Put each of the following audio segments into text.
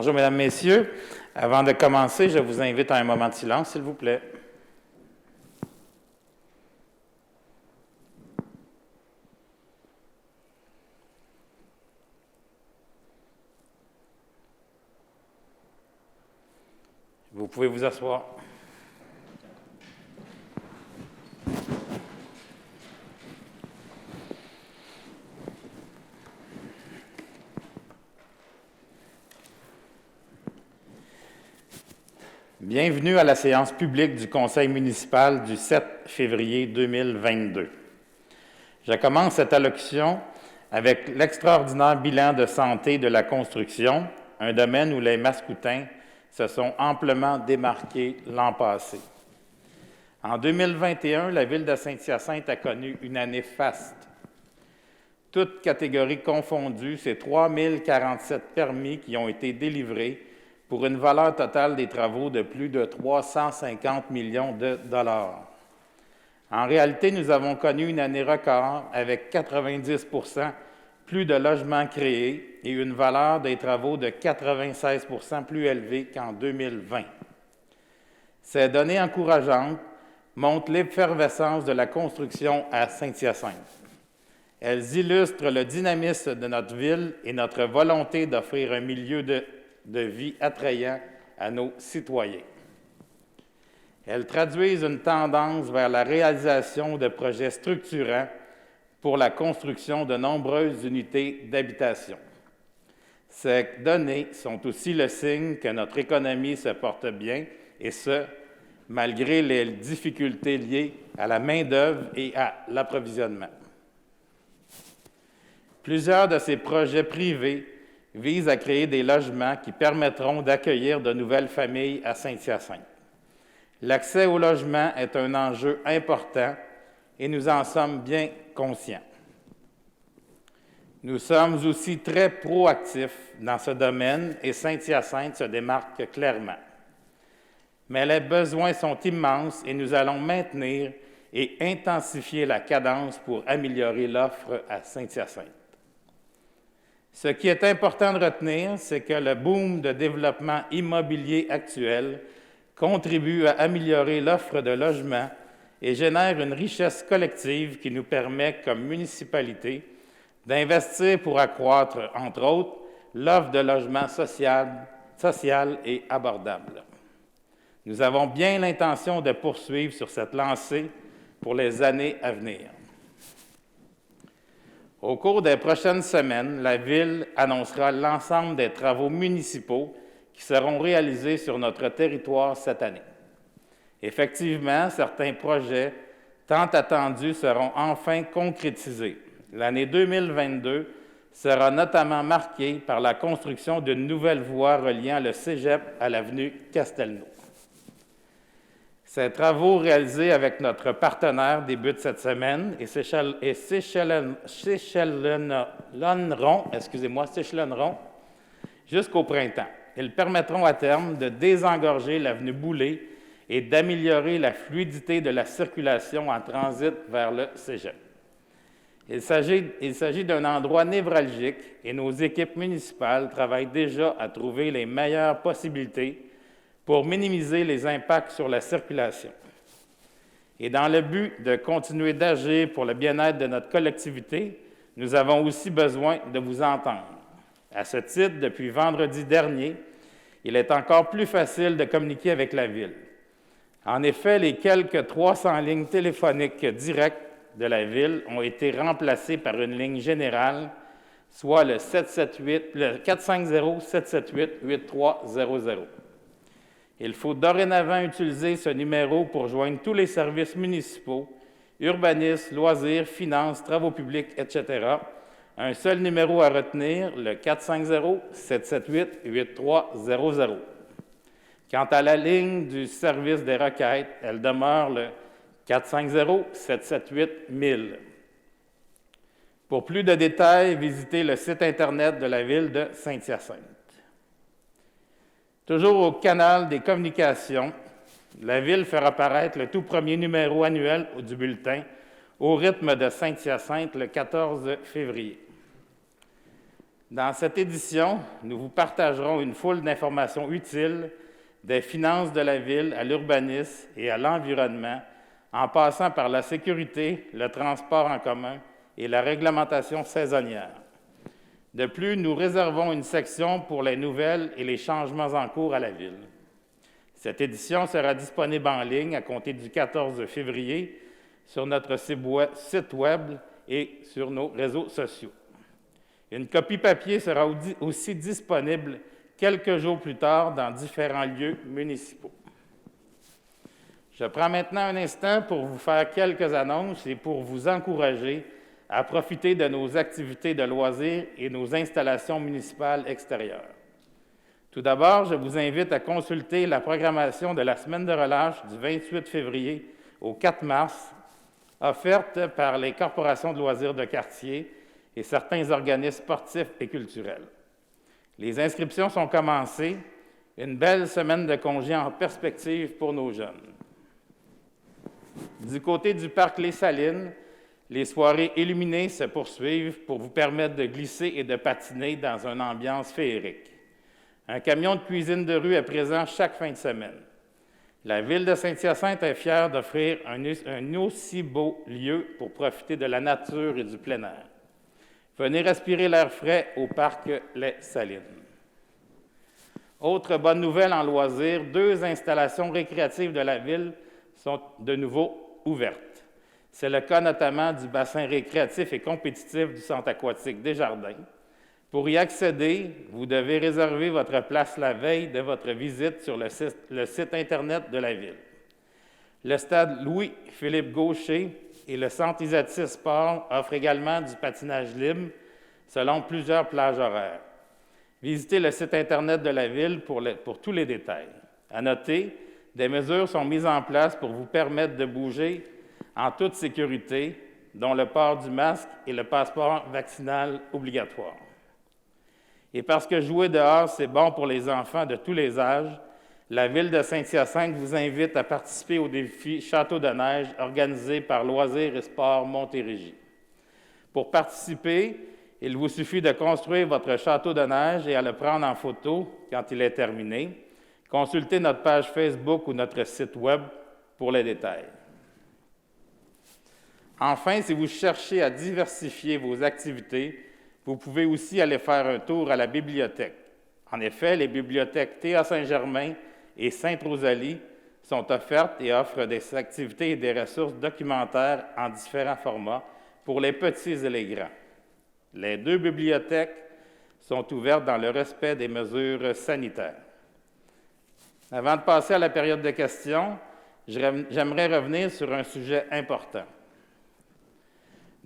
Bonjour, Mesdames, Messieurs. Avant de commencer, je vous invite à un moment de silence, s'il vous plaît. Vous pouvez vous asseoir. Bienvenue à la séance publique du Conseil municipal du 7 février 2022. Je commence cette allocution avec l'extraordinaire bilan de santé de la construction, un domaine où les Mascoutins se sont amplement démarqués l'an passé. En 2021, la ville de Saint-Hyacinthe a connu une année faste. Toutes catégories confondues, c'est 3 047 permis qui ont été délivrés pour une valeur totale des travaux de plus de 350 millions de dollars. En réalité, nous avons connu une année record avec 90 % plus de logements créés et une valeur des travaux de 96 % plus élevée qu'en 2020. Ces données encourageantes montrent l'effervescence de la construction à Saint-Hyacinthe. Elles illustrent le dynamisme de notre ville et notre volonté d'offrir un milieu de vie attrayant à nos citoyens. Elles traduisent une tendance vers la réalisation de projets structurants pour la construction de nombreuses unités d'habitation. Ces données sont aussi le signe que notre économie se porte bien, et ce, malgré les difficultés liées à la main-d'œuvre et à l'approvisionnement. Plusieurs de ces projets privés visent à créer des logements qui permettront d'accueillir de nouvelles familles à Saint-Hyacinthe. L'accès au logement est un enjeu important et nous en sommes bien conscients. Nous sommes aussi très proactifs dans ce domaine et Saint-Hyacinthe se démarque clairement. Mais les besoins sont immenses et nous allons maintenir et intensifier la cadence pour améliorer l'offre à Saint-Hyacinthe. Ce qui est important de retenir, c'est que le boom de développement immobilier actuel contribue à améliorer l'offre de logements et génère une richesse collective qui nous permet, comme municipalité, d'investir pour accroître, entre autres, l'offre de logements social et abordable. Nous avons bien l'intention de poursuivre sur cette lancée pour les années à venir. Au cours des prochaines semaines, la Ville annoncera l'ensemble des travaux municipaux qui seront réalisés sur notre territoire cette année. Effectivement, certains projets tant attendus seront enfin concrétisés. L'année 2022 sera notamment marquée par la construction d'une nouvelle voie reliant le Cégep à l'avenue Castelnau. Ces travaux réalisés avec notre partenaire débutent cette semaine et s'échelonneront jusqu'au printemps. Ils permettront à terme de désengorger l'avenue Boulay et d'améliorer la fluidité de la circulation en transit vers le Cégep. Il s'agit d'un endroit névralgique et nos équipes municipales travaillent déjà à trouver les meilleures possibilités pour minimiser les impacts sur la circulation. Et dans le but de continuer d'agir pour le bien-être de notre collectivité, nous avons aussi besoin de vous entendre. À ce titre, depuis vendredi dernier, il est encore plus facile de communiquer avec la Ville. En effet, les quelques 300 lignes téléphoniques directes de la Ville ont été remplacées par une ligne générale, soit le 450-778-8300. Il faut dorénavant utiliser ce numéro pour joindre tous les services municipaux, urbanisme, loisirs, finances, travaux publics, etc. Un seul numéro à retenir, le 450-778-8300. Quant à la ligne du service des requêtes, elle demeure le 450-778-1000. Pour plus de détails, visitez le site Internet de la Ville de Saint-Hyacinthe. Toujours au canal des communications, la Ville fera paraître le tout premier numéro annuel du bulletin au rythme de Saint-Hyacinthe le 14 février. Dans cette édition, nous vous partagerons une foule d'informations utiles des finances de la ville à l'urbanisme et à l'environnement, en passant par la sécurité, le transport en commun et la réglementation saisonnière. De plus, nous réservons une section pour les nouvelles et les changements en cours à la ville. Cette édition sera disponible en ligne à compter du 14 février sur notre site Web et sur nos réseaux sociaux. Une copie papier sera aussi disponible quelques jours plus tard dans différents lieux municipaux. Je prends maintenant un instant pour vous faire quelques annonces et pour vous encourager à profiter de nos activités de loisirs et nos installations municipales extérieures. Tout d'abord, je vous invite à consulter la programmation de la semaine de relâche du 28 février au 4 mars, offerte par les corporations de loisirs de quartier et certains organismes sportifs et culturels. Les inscriptions sont commencées, une belle semaine de congé en perspective pour nos jeunes. Du côté du parc Les Salines, les soirées illuminées se poursuivent pour vous permettre de glisser et de patiner dans une ambiance féerique. Un camion de cuisine de rue est présent chaque fin de semaine. La Ville de Saint-Hyacinthe est fière d'offrir un aussi beau lieu pour profiter de la nature et du plein air. Venez respirer l'air frais au parc Les Salines. Autre bonne nouvelle en loisirs, 2 installations récréatives de la Ville sont de nouveau ouvertes. C'est le cas notamment du bassin récréatif et compétitif du Centre aquatique Desjardins. Pour y accéder, vous devez réserver votre place la veille de votre visite sur le site Internet de la Ville. Le stade Louis-Philippe Gaucher et le Centre Isatis Sport offrent également du patinage libre selon plusieurs plages horaires. Visitez le site Internet de la Ville pour tous les détails. À noter, des mesures sont mises en place pour vous permettre de bouger en toute sécurité, dont le port du masque et le passeport vaccinal obligatoire. Et parce que jouer dehors, c'est bon pour les enfants de tous les âges, la Ville de Saint-Hyacinthe vous invite à participer au défi Château de neige organisé par Loisirs et Sports Montérégie. Pour participer, il vous suffit de construire votre château de neige et à le prendre en photo quand il est terminé. Consultez notre page Facebook ou notre site Web pour les détails. Enfin, si vous cherchez à diversifier vos activités, vous pouvez aussi aller faire un tour à la bibliothèque. En effet, les bibliothèques Théa Saint-Germain et Sainte-Rosalie sont offertes et offrent des activités et des ressources documentaires en différents formats pour les petits et les grands. Les 2 bibliothèques sont ouvertes dans le respect des mesures sanitaires. Avant de passer à la période de questions, j'aimerais revenir sur un sujet important.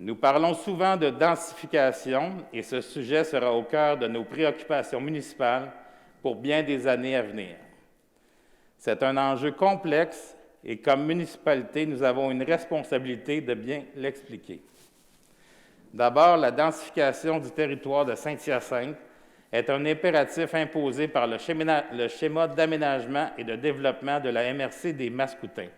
Nous parlons souvent de densification et ce sujet sera au cœur de nos préoccupations municipales pour bien des années à venir. C'est un enjeu complexe et comme municipalité, nous avons une responsabilité de bien l'expliquer. D'abord, la densification du territoire de Saint-Hyacinthe est un impératif imposé par le schéma d'aménagement et de développement de la MRC des Mascoutins.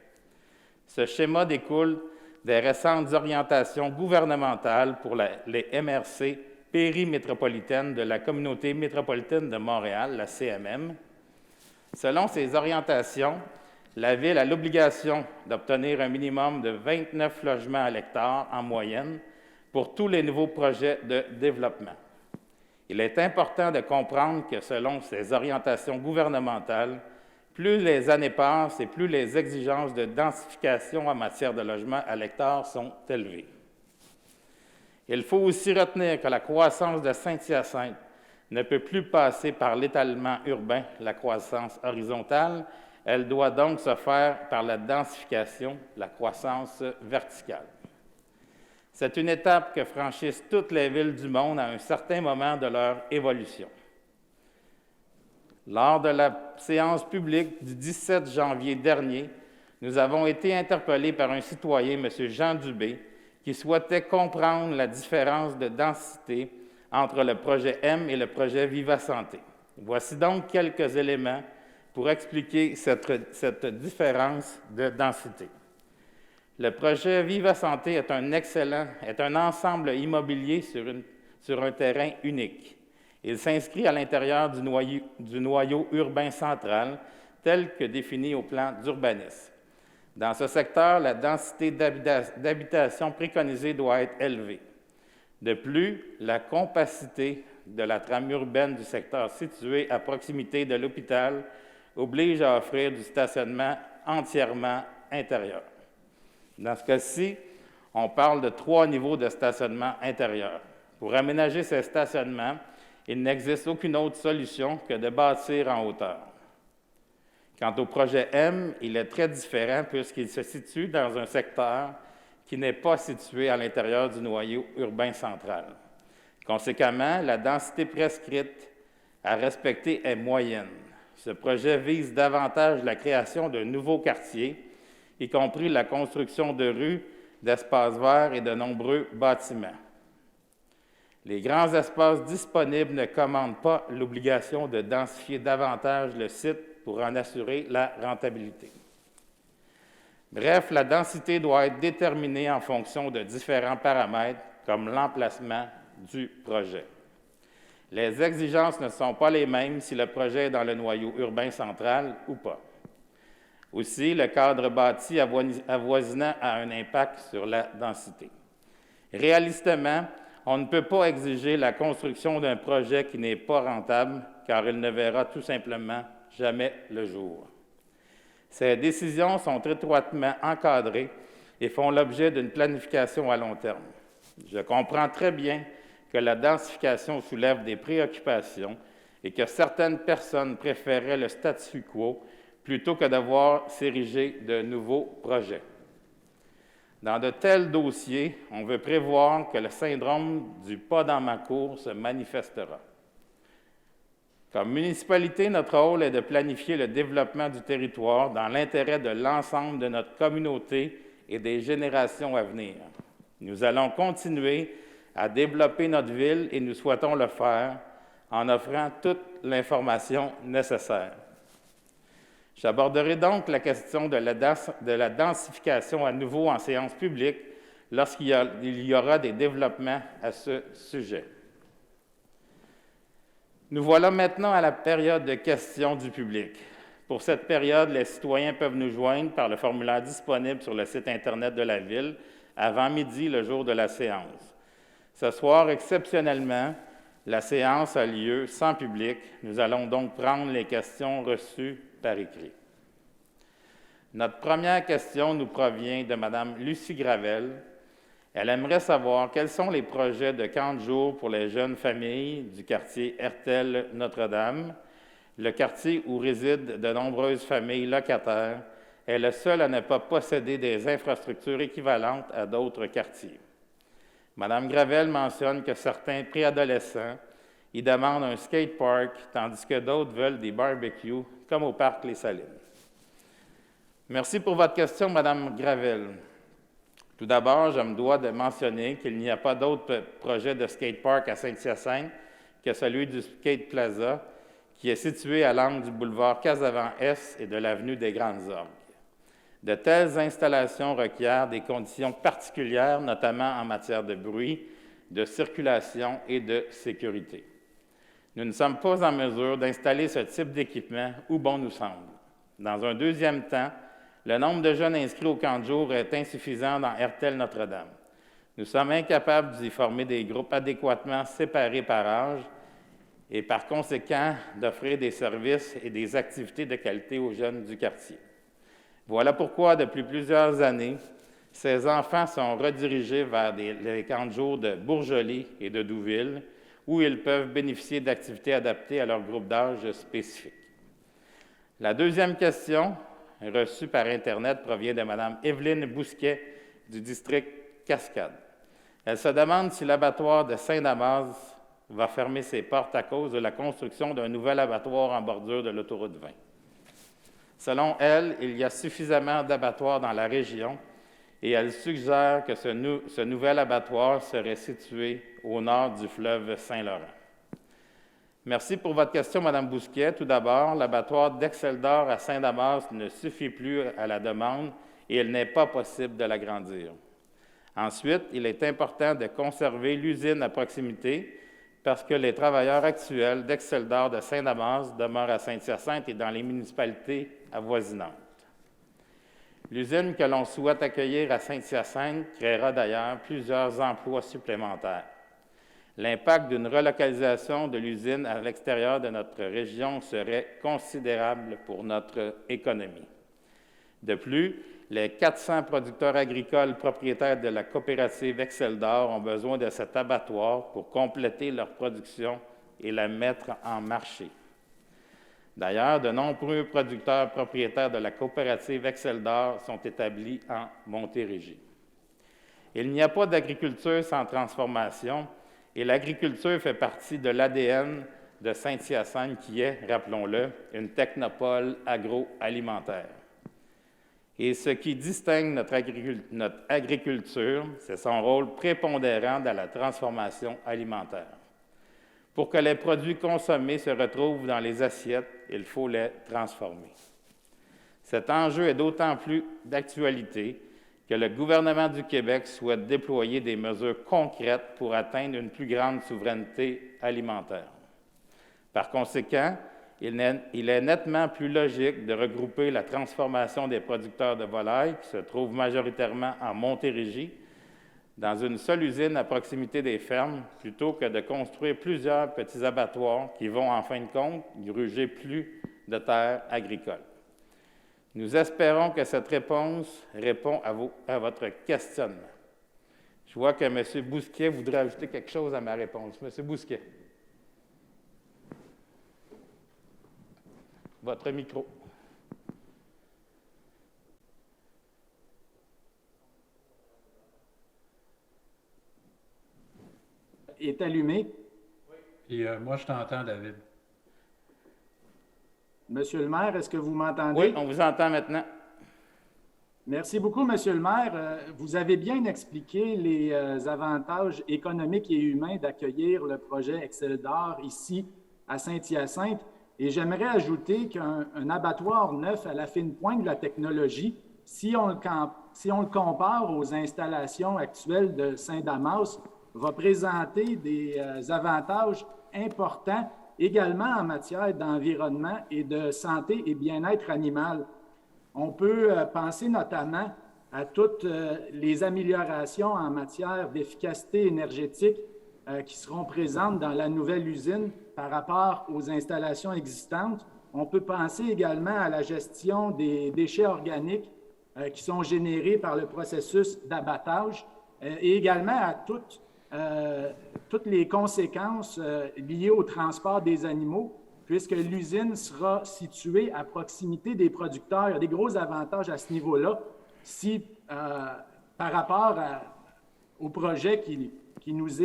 Ce schéma découle des récentes orientations gouvernementales pour les MRC périmétropolitaines de la Communauté métropolitaine de Montréal, la CMM. Selon ces orientations, la Ville a l'obligation d'obtenir un minimum de 29 logements à l'hectare en moyenne pour tous les nouveaux projets de développement. Il est important de comprendre que selon ces orientations gouvernementales, plus les années passent et plus les exigences de densification en matière de logement à l'hectare sont élevées. Il faut aussi retenir que la croissance de Saint-Hyacinthe ne peut plus passer par l'étalement urbain, la croissance horizontale, elle doit donc se faire par la densification, la croissance verticale. C'est une étape que franchissent toutes les villes du monde à un certain moment de leur évolution. Lors de la séance publique du 17 janvier dernier, nous avons été interpellés par un citoyen, M. Jean Dubé, qui souhaitait comprendre la différence de densité entre le projet M et le projet Viva Santé. Voici donc quelques éléments pour expliquer cette différence de densité. Le projet Viva Santé est un ensemble immobilier sur un terrain unique. Il s'inscrit à l'intérieur du noyau urbain central tel que défini au plan d'urbanisme. Dans ce secteur, la densité d'habitation préconisée doit être élevée. De plus, la compacité de la trame urbaine du secteur situé à proximité de l'hôpital oblige à offrir du stationnement entièrement intérieur. Dans ce cas-ci, on parle de 3 niveaux de stationnement intérieur. Pour aménager ces stationnements, il n'existe aucune autre solution que de bâtir en hauteur. Quant au projet M, il est très différent puisqu'il se situe dans un secteur qui n'est pas situé à l'intérieur du noyau urbain central. Conséquemment, la densité prescrite à respecter est moyenne. Ce projet vise davantage la création de nouveaux quartiers, y compris la construction de rues, d'espaces verts et de nombreux bâtiments. Les grands espaces disponibles ne commandent pas l'obligation de densifier davantage le site pour en assurer la rentabilité. Bref, la densité doit être déterminée en fonction de différents paramètres, comme l'emplacement du projet. Les exigences ne sont pas les mêmes si le projet est dans le noyau urbain central ou pas. Aussi, le cadre bâti avoisinant a un impact sur la densité. Réalistement, on ne peut pas exiger la construction d'un projet qui n'est pas rentable, car il ne verra tout simplement jamais le jour. Ces décisions sont étroitement encadrées et font l'objet d'une planification à long terme. Je comprends très bien que la densification soulève des préoccupations et que certaines personnes préféraient le statu quo plutôt que de voir s'ériger de nouveaux projets. Dans de tels dossiers, on veut prévoir que le syndrome du « pas dans ma cour » se manifestera. Comme municipalité, notre rôle est de planifier le développement du territoire dans l'intérêt de l'ensemble de notre communauté et des générations à venir. Nous allons continuer à développer notre ville et nous souhaitons le faire en offrant toute l'information nécessaire. J'aborderai donc la question de la densification à nouveau en séance publique lorsqu'il y aura des développements à ce sujet. Nous voilà maintenant à la période de questions du public. Pour cette période, les citoyens peuvent nous joindre par le formulaire disponible sur le site Internet de la Ville avant midi le jour de la séance. Ce soir, exceptionnellement, la séance a lieu sans public. Nous allons donc prendre les questions reçues par écrit. Notre première question nous provient de Mme Lucie Gravel. Elle aimerait savoir quels sont les projets de camp de jour pour les jeunes familles du quartier Hertel-Notre-Dame. Le quartier où résident de nombreuses familles locataires est le seul à ne pas posséder des infrastructures équivalentes à d'autres quartiers. Mme Gravel mentionne que certains préadolescents y demandent un skatepark, tandis que d'autres veulent des barbecues, comme au parc Les Salines. Merci pour votre question, Mme Gravel. Tout d'abord, je me dois de mentionner qu'il n'y a pas d'autre projet de skatepark à Saint-Hyacinthe que celui du Skate Plaza, qui est situé à l'angle du boulevard Casavant-Est et de l'avenue des Grandes Orgues. De telles installations requièrent des conditions particulières, notamment en matière de bruit, de circulation et de sécurité. Nous ne sommes pas en mesure d'installer ce type d'équipement où bon nous semble. Dans un deuxième temps, le nombre de jeunes inscrits au camp de jour est insuffisant dans Hertel-Notre-Dame. Nous sommes incapables d'y former des groupes adéquatement séparés par âge et par conséquent d'offrir des services et des activités de qualité aux jeunes du quartier. Voilà pourquoi, depuis plusieurs années, ces enfants sont redirigés vers les camps de jour de Bourgelis et de Douville, où ils peuvent bénéficier d'activités adaptées à leur groupe d'âge spécifique. La deuxième question, reçue par Internet, provient de Mme Evelyne Bousquet du district Cascade. Elle se demande si l'abattoir de Saint-Damas va fermer ses portes à cause de la construction d'un nouvel abattoir en bordure de l'autoroute 20. Selon elle, il y a suffisamment d'abattoirs dans la région et elle suggère que ce nouvel abattoir serait situé au nord du fleuve Saint-Laurent. Merci pour votre question, Mme Bousquet. Tout d'abord, l'abattoir d'Exceldor à Saint-Damas ne suffit plus à la demande et il n'est pas possible de l'agrandir. Ensuite, il est important de conserver l'usine à proximité parce que les travailleurs actuels d'Exceldor de Saint-Damas demeurent à Saint-Hyacinthe et dans les municipalités avoisinantes. L'usine que l'on souhaite accueillir à Saint-Hyacinthe créera d'ailleurs plusieurs emplois supplémentaires. L'impact d'une relocalisation de l'usine à l'extérieur de notre région serait considérable pour notre économie. De plus, les 400 producteurs agricoles propriétaires de la coopérative Exceldor ont besoin de cet abattoir pour compléter leur production et la mettre en marché. D'ailleurs, de nombreux producteurs propriétaires de la coopérative Exceldor sont établis en Montérégie. Il n'y a pas d'agriculture sans transformation et l'agriculture fait partie de l'ADN de Saint-Hyacinthe qui est, rappelons-le, une technopole agroalimentaire. Et ce qui distingue notre agriculture, c'est son rôle prépondérant dans la transformation alimentaire. Pour que les produits consommés se retrouvent dans les assiettes, il faut les transformer. Cet enjeu est d'autant plus d'actualité que le gouvernement du Québec souhaite déployer des mesures concrètes pour atteindre une plus grande souveraineté alimentaire. Par conséquent, il est nettement plus logique de regrouper la transformation des producteurs de volailles, qui se trouvent majoritairement en Montérégie, dans une seule usine à proximité des fermes, plutôt que de construire plusieurs petits abattoirs qui vont, en fin de compte, gruger plus de terres agricoles. Nous espérons que cette réponse répond à votre questionnement. Je vois que M. Bousquet voudrait ajouter quelque chose à ma réponse. M. Bousquet. Votre micro. Est allumé. Oui. Et moi, je t'entends, David. Monsieur le maire, est-ce que vous m'entendez? Oui, on vous entend maintenant. Merci beaucoup, Monsieur le maire. Vous avez bien expliqué les avantages économiques et humains d'accueillir le projet Exceldor ici à Saint-Hyacinthe. Et j'aimerais ajouter qu'un abattoir neuf à la fine pointe de la technologie, si on le compare aux installations actuelles de Saint-Damas, va présenter des avantages importants également en matière d'environnement et de santé et bien-être animal. On peut penser notamment à toutes les améliorations en matière d'efficacité énergétique qui seront présentes dans la nouvelle usine par rapport aux installations existantes. On peut penser également à la gestion des déchets organiques qui sont générés par le processus d'abattage et également à toutes les conséquences liées au transport des animaux, puisque l'usine sera située à proximité des producteurs. Il y a des gros avantages à ce niveau-là si, par rapport au projet qui nous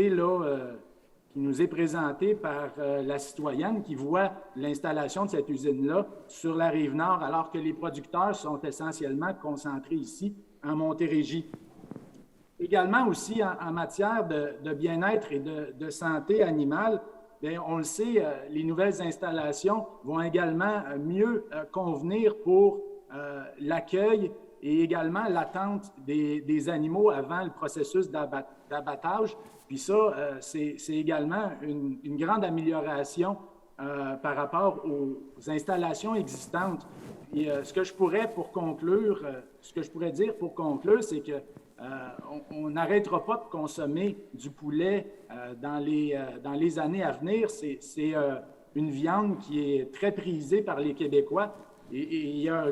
est présenté par la citoyenne qui voit l'installation de cette usine-là sur la rive nord, alors que les producteurs sont essentiellement concentrés ici, en Montérégie. Également aussi en matière de bien-être et de santé animale, bien, on le sait, les nouvelles installations vont également mieux convenir pour l'accueil et également l'attente des animaux avant le processus d'abattage. Puis ça, c'est également une grande amélioration par rapport aux installations existantes. Et ce que je pourrais dire pour conclure, c'est que on n'arrêtera pas de consommer du poulet dans les années à venir. C'est une viande qui est très prisée par les Québécois et il y a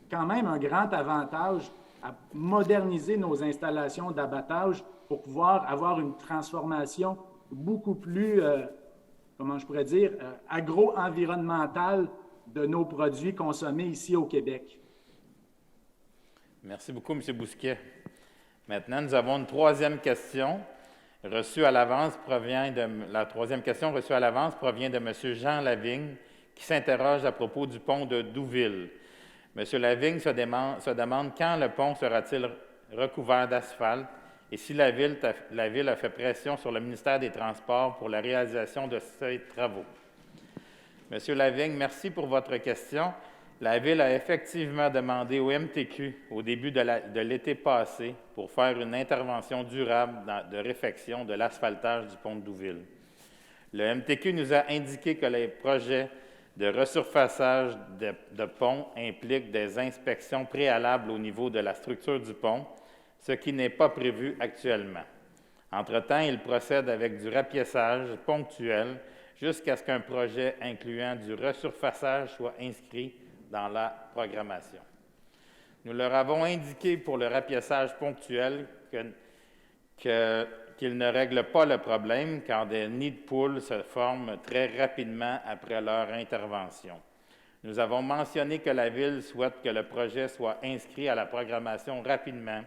quand même un grand avantage à moderniser nos installations d'abattage pour pouvoir avoir une transformation beaucoup plus, agro-environnementale de nos produits consommés ici au Québec. Merci beaucoup, M. Bousquet. Maintenant, nous avons une troisième question reçue à l'avance La troisième question reçue à l'avance provient de M. Jean Lavigne, qui s'interroge à propos du pont de Douville. M. Lavigne se demande quand le pont sera-t-il recouvert d'asphalte et si la Ville a fait pression sur le ministère des Transports pour la réalisation de ces travaux. M. Lavigne, merci pour votre question. La Ville a effectivement demandé au MTQ au début de l'été passé pour faire une intervention durable de réfection de l'asphaltage du pont de Douville. Le MTQ nous a indiqué que les projets de resurfaçage de pont impliquent des inspections préalables au niveau de la structure du pont, ce qui n'est pas prévu actuellement. Entre-temps, il procède avec du rapiessage ponctuel jusqu'à ce qu'un projet incluant du resurfaçage soit inscrit dans la programmation. Nous leur avons indiqué pour le rapiessage ponctuel qu'ils ne règlent pas le problème car des nids de poules se forment très rapidement après leur intervention. Nous avons mentionné que la Ville souhaite que le projet soit inscrit à la programmation rapidement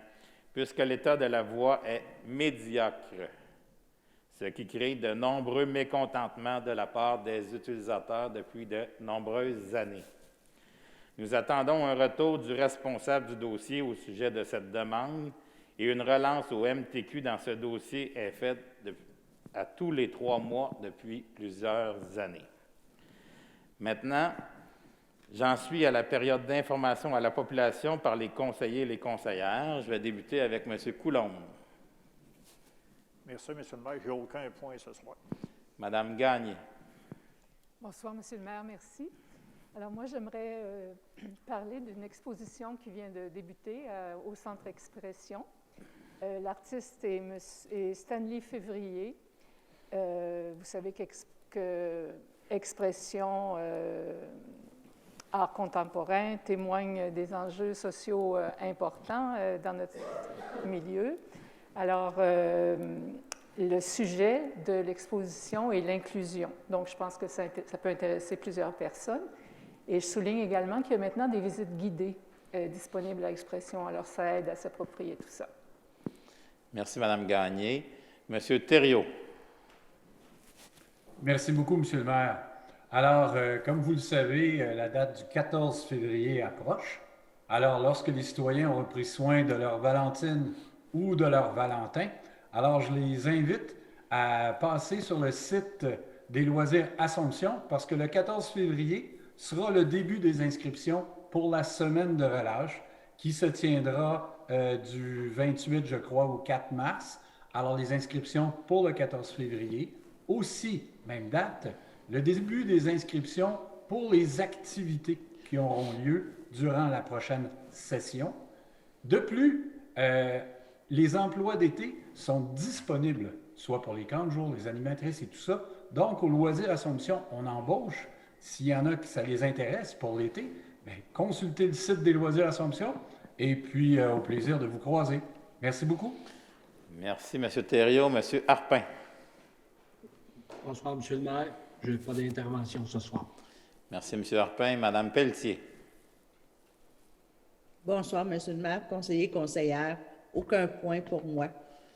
puisque l'état de la voie est médiocre, ce qui crée de nombreux mécontentements de la part des utilisateurs depuis de nombreuses années. Nous attendons un retour du responsable du dossier au sujet de cette demande et une relance au MTQ dans ce dossier est faite à tous les 3 mois depuis plusieurs années. Maintenant, j'en suis à la période d'information à la population par les conseillers et les conseillères. Je vais débuter avec M. Coulombe. Merci, M. le maire. Je n'ai aucun point ce soir. Mme Gagné. Bonsoir, M. le maire. Merci. Alors, moi, j'aimerais parler d'une exposition qui vient de débuter au Centre Expression. L'artiste est Stanley Février. Vous savez qu'Expression art contemporain témoigne des enjeux sociaux importants dans notre milieu. Alors, le sujet de l'exposition est l'inclusion. Donc, je pense que ça peut intéresser plusieurs personnes. Et je souligne également qu'il y a maintenant des visites guidées disponibles à Expression. Alors, ça aide à s'approprier tout ça. Merci, Mme Gagné. M. Thériault. Merci beaucoup, M. le maire. Alors, comme vous le savez, la date du 14 février approche. Alors, lorsque les citoyens ont pris soin de leur Valentine ou de leur Valentin, alors je les invite à passer sur le site des loisirs Assomption parce que le 14 février sera le début des inscriptions pour la semaine de relâche qui se tiendra du 28, je crois, au 4 mars. Alors, les inscriptions pour le 14 février. Aussi, même date, le début des inscriptions pour les activités qui auront lieu durant la prochaine session. De plus, les emplois d'été sont disponibles, soit pour les camps de jour, les animatrices et tout ça. Donc, au Loisir Assomption, on embauche. S'il y en a qui ça les intéresse pour l'été, bien, consultez le site des Loisirs Assomption et puis au plaisir de vous croiser. Merci beaucoup. Merci, M. Thériault. M. Harpin. Bonsoir, M. le maire. Je n'ai pas d'intervention ce soir. Merci, M. Harpin. Mme Pelletier. Bonsoir, M. le maire, conseiller, conseillère. Aucun point pour moi.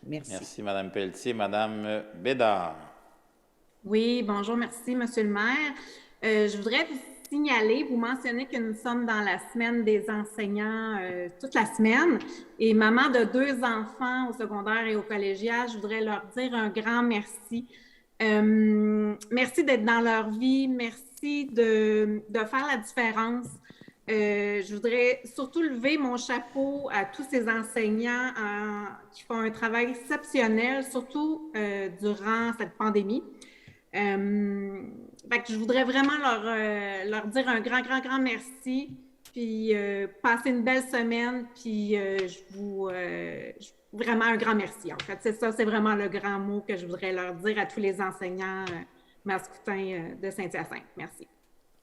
Merci. Merci, Mme Pelletier. Mme Bédard. Oui, bonjour, merci, M. le maire. Je voudrais vous signaler, vous mentionnez que nous sommes dans la semaine des enseignants toute la semaine. Et maman de 2 enfants au secondaire et au collégial, je voudrais leur dire un grand merci. Merci d'être dans leur vie. Merci de faire la différence. Je voudrais surtout lever mon chapeau à tous ces enseignants qui font un travail exceptionnel, surtout durant cette pandémie. Fait que je voudrais vraiment leur dire un grand merci, puis passer une belle semaine, puis vraiment un grand merci. En fait, c'est ça, c'est vraiment le grand mot que je voudrais leur dire à tous les enseignants mascoutins de Saint-Hyacinthe. Merci.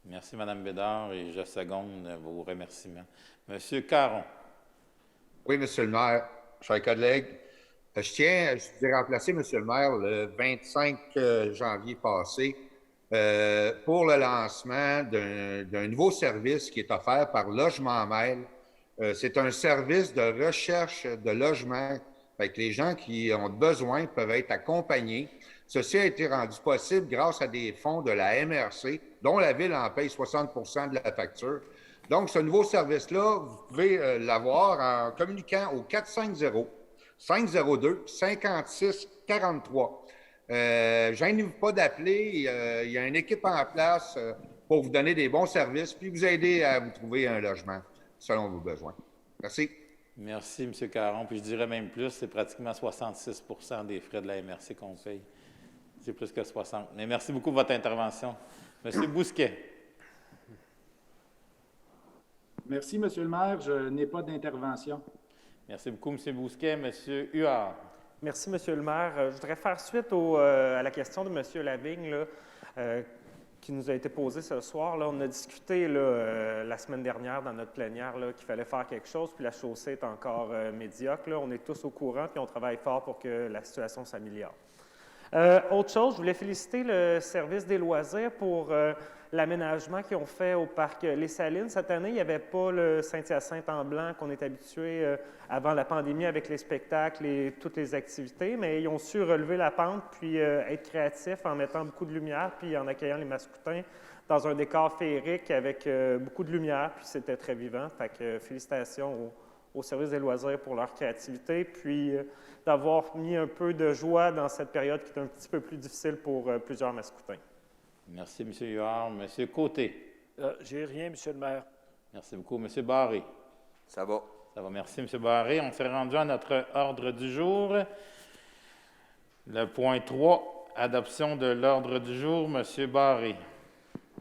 Merci, Mme Bédard, et je seconde vos remerciements. Monsieur Caron. Oui, Monsieur le maire, chers collègues, je voudrais remplacer Monsieur le maire le 25 janvier passé pour le lancement d'un nouveau service qui est offert par Logement Mail. C'est un service de recherche de logement. Fait que les gens qui ont besoin peuvent être accompagnés. Ceci a été rendu possible grâce à des fonds de la MRC, dont la Ville en paye 60 % de la facture. Donc, ce nouveau service-là, vous pouvez l'avoir en communiquant au 450-502-5643. Gênez-vous pas d'appeler. Il y a une équipe en place pour vous donner des bons services puis vous aider à vous trouver un logement selon vos besoins. Merci. Merci, M. Caron. Puis je dirais même plus, c'est pratiquement 66 % des frais de la MRC qu'on paye. C'est plus que 60. Mais merci beaucoup de votre intervention. Monsieur Bousquet. Merci, Monsieur le maire. Je n'ai pas d'intervention. Merci beaucoup, M. Bousquet. M. Huard. Merci, Monsieur le maire. Je voudrais faire suite à la question de M. Lavigne là, qui nous a été posée ce soir. Là. On a discuté la semaine dernière dans notre plénière qu'il fallait faire quelque chose, puis la chaussée est encore médiocre. Là. On est tous au courant, puis on travaille fort pour que la situation s'améliore. Autre chose, je voulais féliciter le service des loisirs pour l'aménagement qu'ils ont fait au parc Les Salines. Cette année, il n'y avait pas le Saint-Hyacinthe en blanc qu'on est habitué avant la pandémie avec les spectacles et toutes les activités, mais ils ont su relever la pente puis être créatifs en mettant beaucoup de lumière puis en accueillant les Mascoutins dans un décor féerique avec beaucoup de lumière, puis c'était très vivant. Fait que félicitations au service des loisirs pour leur créativité, puis d'avoir mis un peu de joie dans cette période qui est un petit peu plus difficile pour plusieurs Mascoutins. Merci, M. Huard. M. Côté. J'ai rien, M. le maire. Merci beaucoup. M. Barré. Ça va. Ça va, merci, M. Barré. On s'est rendu à notre ordre du jour. Le point 3, adoption de l'ordre du jour. M. Barré.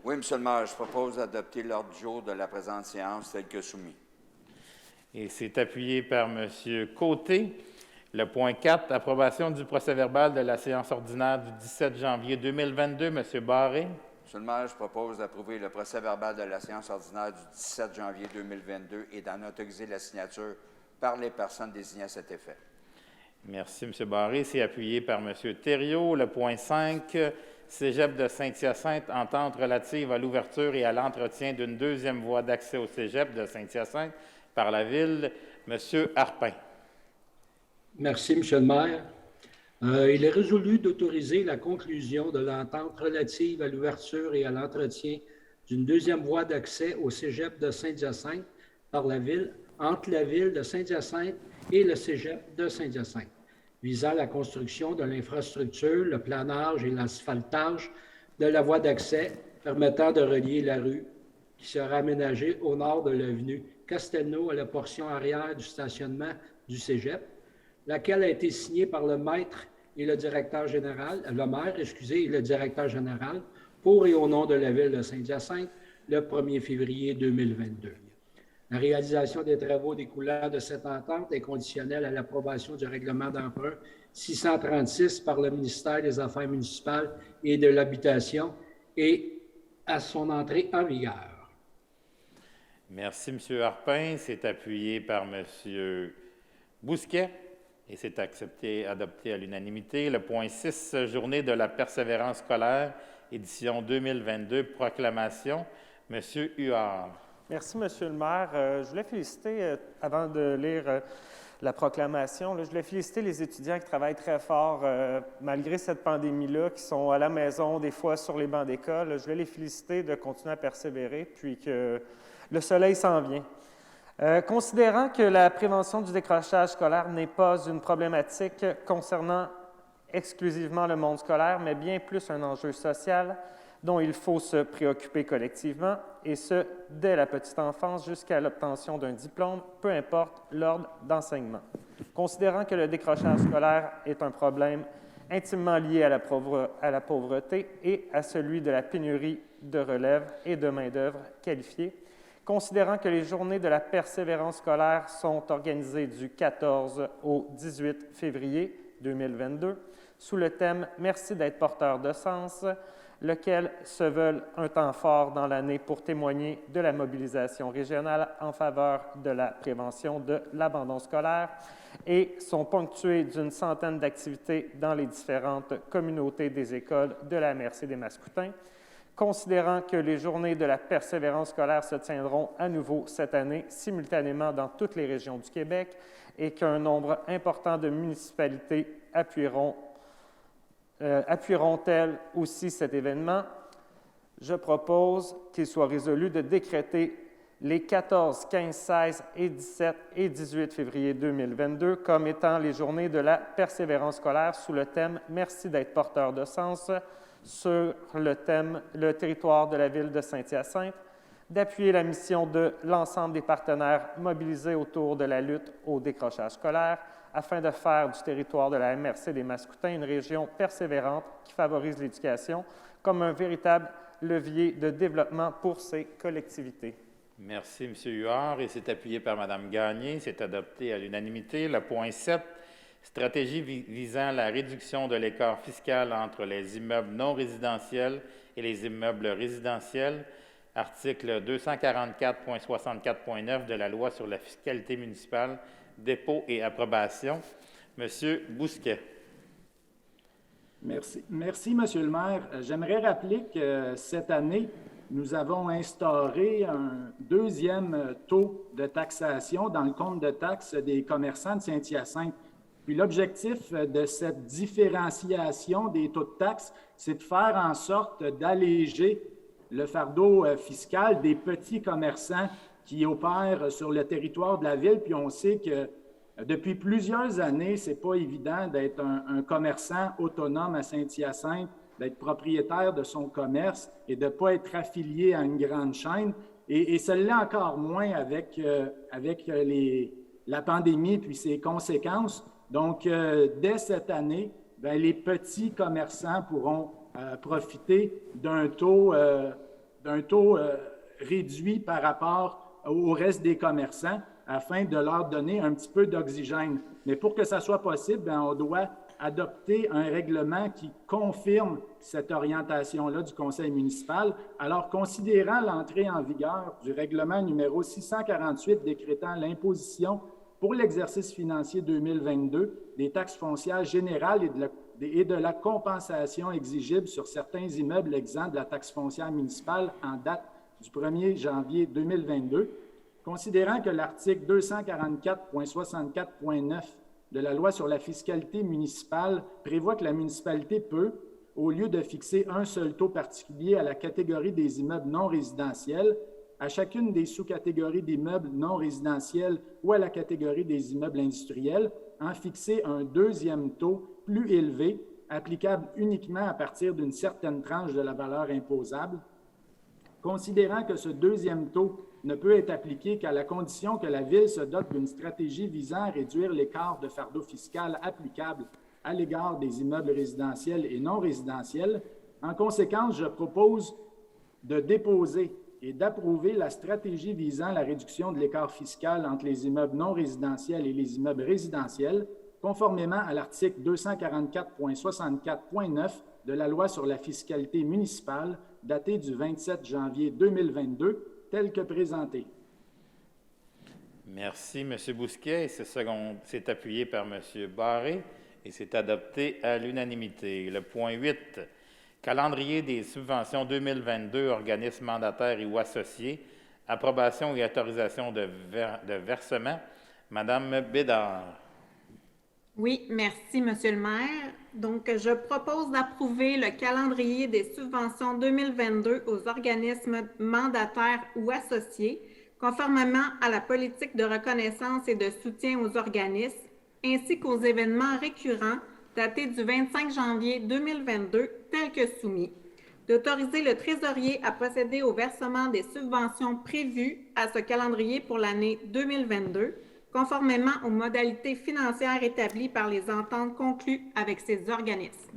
Oui, M. le maire, je propose d'adopter l'ordre du jour de la présente séance tel que soumis. Et c'est appuyé par M. Côté. Le point 4, approbation du procès-verbal de la séance ordinaire du 17 janvier 2022. M. Barré. Monsieur le maire, je propose d'approuver le procès-verbal de la séance ordinaire du 17 janvier 2022 et d'en autoriser la signature par les personnes désignées à cet effet. Merci, M. Barré. C'est appuyé par M. Thériault. Le point 5, Cégep de Saint-Hyacinthe, entente relative à l'ouverture et à l'entretien d'une deuxième voie d'accès au Cégep de Saint-Hyacinthe par la Ville. M. Harpin. Merci, M. le maire. Il est résolu d'autoriser la conclusion de l'entente relative à l'ouverture et à l'entretien d'une deuxième voie d'accès au Cégep de Saint-Hyacinthe par la Ville, entre la Ville de Saint-Hyacinthe et le Cégep de Saint-Hyacinthe, visant la construction de l'infrastructure, le planage et l'asphaltage de la voie d'accès permettant de relier la rue qui sera aménagée au nord de l'avenue Castelnau à la portion arrière du stationnement du Cégep, laquelle a été signée par le maître et le directeur général, le maire, et le directeur général, pour et au nom de la Ville de Saint-Hyacinthe, le 1er février 2022. La réalisation des travaux découlant de cette entente est conditionnelle à l'approbation du règlement d'emprunt 636 par le ministère des Affaires municipales et de l'Habitation et à son entrée en vigueur. Merci, M. Harpin. C'est appuyé par M. Bousquet et c'est adopté à l'unanimité. Le point 6, Journée de la persévérance scolaire, édition 2022, proclamation. M. Huard. Merci, M. le maire. Je voulais féliciter, avant de lire la proclamation, je voulais féliciter les étudiants qui travaillent très fort malgré cette pandémie-là, qui sont à la maison, des fois sur les bancs d'école. Je voulais les féliciter de continuer à persévérer, puis que le soleil s'en vient. Considérant que la prévention du décrochage scolaire n'est pas une problématique concernant exclusivement le monde scolaire, mais bien plus un enjeu social dont il faut se préoccuper collectivement, et ce, dès la petite enfance jusqu'à l'obtention d'un diplôme, peu importe l'ordre d'enseignement. Considérant que le décrochage scolaire est un problème intimement lié à la pauvreté et à celui de la pénurie de relève et de main-d'œuvre qualifiée, considérant que les journées de la persévérance scolaire sont organisées du 14 au 18 février 2022 sous le thème « Merci d'être porteur de sens », lequel se veulent un temps fort dans l'année pour témoigner de la mobilisation régionale en faveur de la prévention de l'abandon scolaire et sont ponctués d'une centaine d'activités dans les différentes communautés des écoles de la MRC des Mascoutins. Considérant que les journées de la persévérance scolaire se tiendront à nouveau cette année simultanément dans toutes les régions du Québec et qu'un nombre important de municipalités appuieront-elles aussi cet événement, je propose qu'il soit résolu de décréter les 14, 15, 16 et 17 et 18 février 2022 comme étant les journées de la persévérance scolaire sous le thème « Merci d'être porteur de sens » sur le territoire de la Ville de Saint-Hyacinthe, d'appuyer la mission de l'ensemble des partenaires mobilisés autour de la lutte au décrochage scolaire afin de faire du territoire de la MRC des Mascoutins une région persévérante qui favorise l'éducation comme un véritable levier de développement pour ces collectivités. Merci, M. Huard, et c'est appuyé par Mme Gagné. C'est adopté à l'unanimité. Le point 7, stratégie visant la réduction de l'écart fiscal entre les immeubles non résidentiels et les immeubles résidentiels, article 244.64.9 de la Loi sur la fiscalité municipale, dépôt et approbation. M. Bousquet. Merci. Merci, M. le maire. J'aimerais rappeler que cette année, nous avons instauré un deuxième taux de taxation dans le compte de taxes des commerçants de Saint-Hyacinthe. Puis l'objectif de cette différenciation des taux de taxes, c'est de faire en sorte d'alléger le fardeau fiscal des petits commerçants qui opèrent sur le territoire de la ville. Puis on sait que depuis plusieurs années, ce n'est pas évident d'être un commerçant autonome à Saint-Hyacinthe, d'être propriétaire de son commerce et de ne pas être affilié à une grande chaîne. Et ça l'est encore moins avec la pandémie puis ses conséquences. Donc, dès cette année, bien, les petits commerçants pourront profiter d'un taux réduit par rapport au reste des commerçants afin de leur donner un petit peu d'oxygène. Mais pour que ça soit possible, bien, on doit adopter un règlement qui confirme cette orientation-là du conseil municipal. Alors, considérant l'entrée en vigueur du règlement numéro 648 décrétant l'imposition pour l'exercice financier 2022 des taxes foncières générales et de la compensation exigible sur certains immeubles exempts de la taxe foncière municipale en date du 1er janvier 2022, considérant que l'article 244.64.9 de la Loi sur la fiscalité municipale prévoit que la municipalité peut, au lieu de fixer un seul taux particulier à la catégorie des immeubles non résidentiels, à chacune des sous-catégories d'immeubles non résidentiels ou à la catégorie des immeubles industriels, en fixer un deuxième taux plus élevé, applicable uniquement à partir d'une certaine tranche de la valeur imposable, considérant que ce deuxième taux ne peut être appliqué qu'à la condition que la Ville se dote d'une stratégie visant à réduire l'écart de fardeau fiscal applicable à l'égard des immeubles résidentiels et non résidentiels. En conséquence, je propose de déposer et d'approuver la stratégie visant la réduction de l'écart fiscal entre les immeubles non résidentiels et les immeubles résidentiels, conformément à l'article 244.64.9 de la Loi sur la fiscalité municipale, datée du 27 janvier 2022, tel que présenté. Merci, M. Bousquet. C'est appuyé par M. Barré et c'est adopté à l'unanimité. Le point 8, calendrier des subventions 2022, organismes mandataires et ou associés, approbation et autorisation de versement. Madame Bédard. Oui, merci, Monsieur le maire. Donc, je propose d'approuver le calendrier des subventions 2022 aux organismes mandataires ou associés, conformément à la politique de reconnaissance et de soutien aux organismes, ainsi qu'aux événements récurrents datés du 25 janvier 2022, tels que soumis, d'autoriser le trésorier à procéder au versement des subventions prévues à ce calendrier pour l'année 2022, conformément aux modalités financières établies par les ententes conclues avec ces organismes.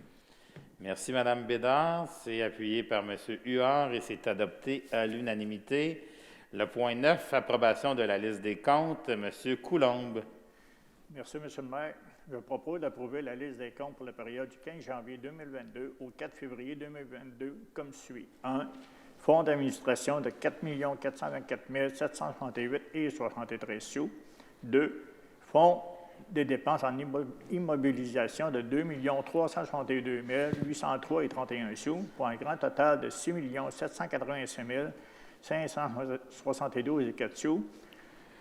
Merci, Mme Bédard. C'est appuyé par M. Huard et c'est adopté à l'unanimité. Le point 9, approbation de la liste des comptes. M. Coulombe. Merci, M. le maire. Je propose d'approuver la liste des comptes pour la période du 15 janvier 2022 au 4 février 2022 comme suit. 1. Fonds d'administration de 4 424 768,73 sous. 2. Fonds des dépenses en immobilisation de 2 362 803,31 sous pour un grand total de 6 785 572,4 sous.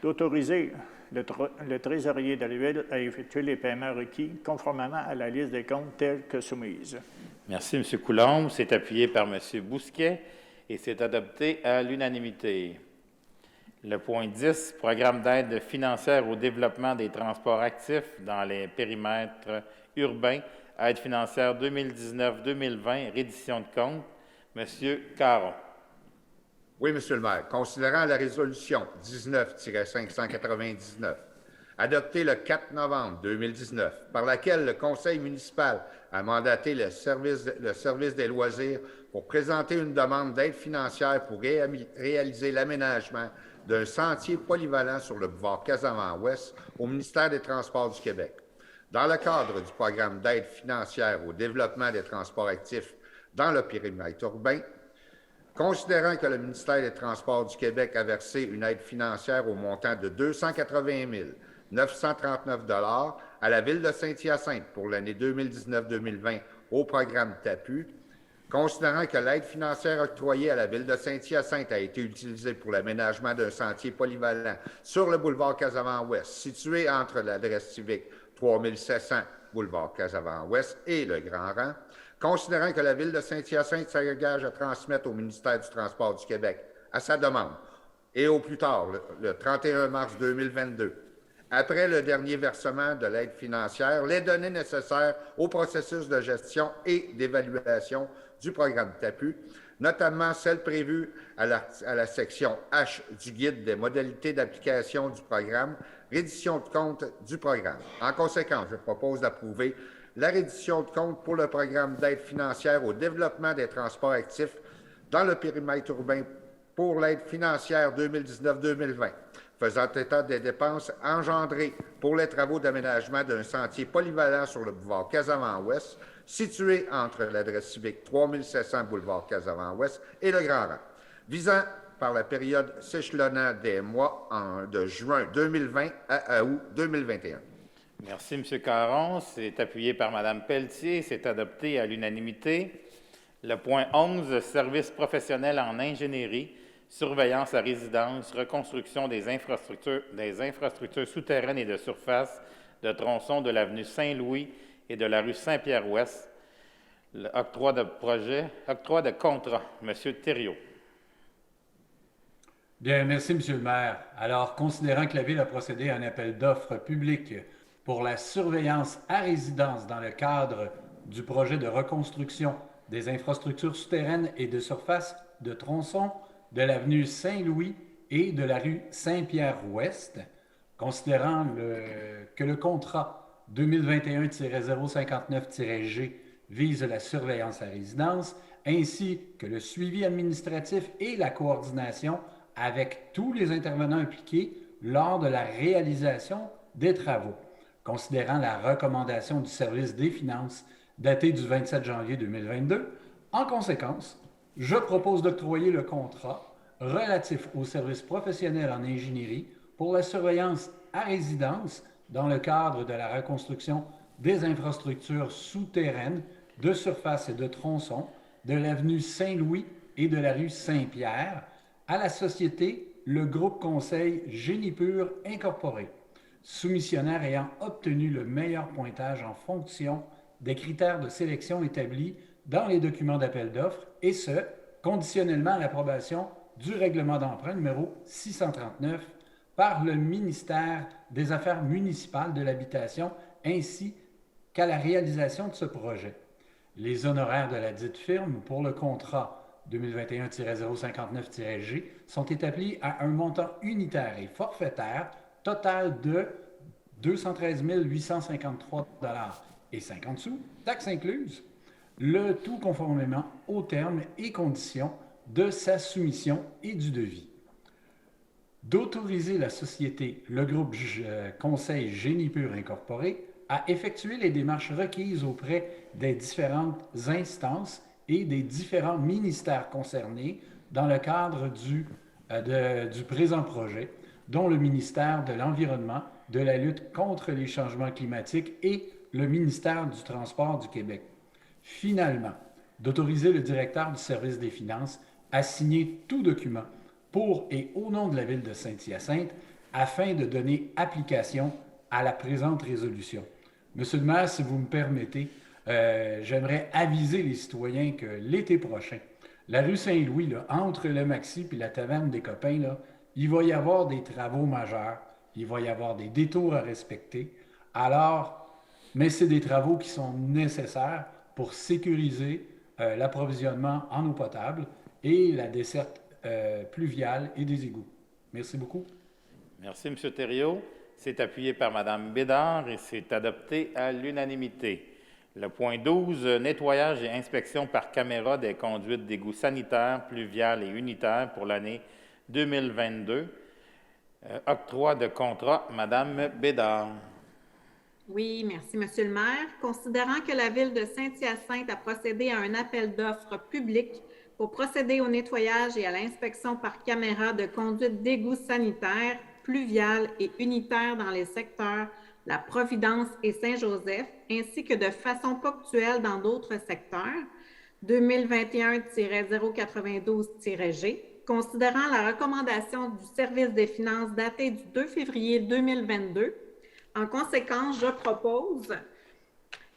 D'autoriser le trésorier de la Ville à effectuer les paiements requis conformément à la liste des comptes telle que soumise. Merci, M. Coulombe. C'est appuyé par M. Bousquet et c'est adopté à l'unanimité. Le point 10, programme d'aide financière au développement des transports actifs dans les périmètres urbains, aide financière 2019-2020, reddition de compte. M. Caron. Oui, Monsieur le maire. Considérant la résolution 19-599 adoptée le 4 novembre 2019, par laquelle le Conseil municipal a mandaté le service des loisirs pour présenter une demande d'aide financière pour réaliser l'aménagement d'un sentier polyvalent sur le boulevard Casavant-Ouest au ministère des Transports du Québec. Dans le cadre du programme d'aide financière au développement des transports actifs dans le périmètre urbain, considérant que le ministère des Transports du Québec a versé une aide financière au montant de 280 939 $ à la Ville de Saint-Hyacinthe pour l'année 2019-2020 au programme TAPU, considérant que l'aide financière octroyée à la Ville de Saint-Hyacinthe a été utilisée pour l'aménagement d'un sentier polyvalent sur le boulevard Casavant-Ouest, situé entre l'adresse civique 3700 boulevard Casavant-Ouest et le Grand Rang, considérant que la Ville de Saint-Hyacinthe s'engage à transmettre au ministère du Transport du Québec, à sa demande, et au plus tard, le 31 mars 2022, après le dernier versement de l'aide financière, les données nécessaires au processus de gestion et d'évaluation du programme TAPU, notamment celles prévues à la section H du guide des modalités d'application du programme, reddition de compte du programme. En conséquence, je propose d'approuver la reddition de compte pour le programme d'aide financière au développement des transports actifs dans le périmètre urbain pour l'aide financière 2019-2020, faisant état des dépenses engendrées pour les travaux d'aménagement d'un sentier polyvalent sur le boulevard Casavant-Ouest, situé entre l'adresse civique 3700 boulevard Casavant-Ouest et le Grand Rang, visant par la période s'échelonnant des mois de juin 2020 à août 2021. Merci, M. Caron. C'est appuyé par Mme Pelletier. C'est adopté à l'unanimité. Le point 11, services professionnels en ingénierie, surveillance à résidence, reconstruction des infrastructures souterraines et de surface de tronçons de l'avenue Saint-Louis et de la rue Saint-Pierre-Ouest. Octroi de contrat. M. Thériault. Bien, merci, M. le maire. Alors, considérant que la Ville a procédé à un appel d'offres public pour la surveillance à résidence dans le cadre du projet de reconstruction des infrastructures souterraines et de surface de tronçons de l'avenue Saint-Louis et de la rue Saint-Pierre-Ouest, considérant que le contrat 2021-059-G vise la surveillance à résidence, ainsi que le suivi administratif et la coordination avec tous les intervenants impliqués lors de la réalisation des travaux, considérant la recommandation du service des finances datée du 27 janvier 2022. En conséquence, je propose d'octroyer le contrat relatif aux services professionnels en ingénierie pour la surveillance à résidence dans le cadre de la reconstruction des infrastructures souterraines de surface et de tronçons de l'avenue Saint-Louis et de la rue Saint-Pierre à la société Le Groupe Conseil Génie Pur Incorporé, soumissionnaire ayant obtenu le meilleur pointage en fonction des critères de sélection établis dans les documents d'appel d'offres, et ce, conditionnellement à l'approbation du règlement d'emprunt numéro 639 par le ministère des Affaires municipales de l'Habitation, ainsi qu'à la réalisation de ce projet. Les honoraires de la dite firme pour le contrat 2021-059-G sont établis à un montant unitaire et forfaitaire total de 213 853 $ et 50 sous, taxes incluses, le tout conformément aux termes et conditions de sa soumission et du devis. D'autoriser la société Le Groupe Conseil Génie Pur Incorporé à effectuer les démarches requises auprès des différentes instances et des différents ministères concernés dans le cadre du présent projet, dont le ministère de l'Environnement, de la lutte contre les changements climatiques et le ministère du Transport du Québec. Finalement, d'autoriser le directeur du service des finances à signer tout document pour et au nom de la Ville de Saint-Hyacinthe afin de donner application à la présente résolution. Monsieur le maire, si vous me permettez, j'aimerais aviser les citoyens que l'été prochain, la rue Saint-Louis, là, entre le Maxi et la Taverne des Copains, là, il va y avoir des travaux majeurs, il va y avoir des détours à respecter. Alors, mais c'est des travaux qui sont nécessaires pour sécuriser l'approvisionnement en eau potable et la desserte pluviale et des égouts. Merci beaucoup. Merci, M. Thériault. C'est appuyé par Mme Bédard et c'est adopté à l'unanimité. Le point 12, nettoyage et inspection par caméra des conduites d'égouts sanitaires, pluviales et unitaires pour l'année 2022. Octroi de contrat, Mme Bédard. Oui, merci, Monsieur le maire. Considérant que la Ville de Saint-Hyacinthe a procédé à un appel d'offres public pour procéder au nettoyage et à l'inspection par caméra de conduites d'égouts sanitaires, pluviales et unitaires dans les secteurs La Providence et Saint-Joseph, ainsi que de façon ponctuelle dans d'autres secteurs, 2021-092-G, considérant la recommandation du Service des finances datée du 2 février 2022, en conséquence, je propose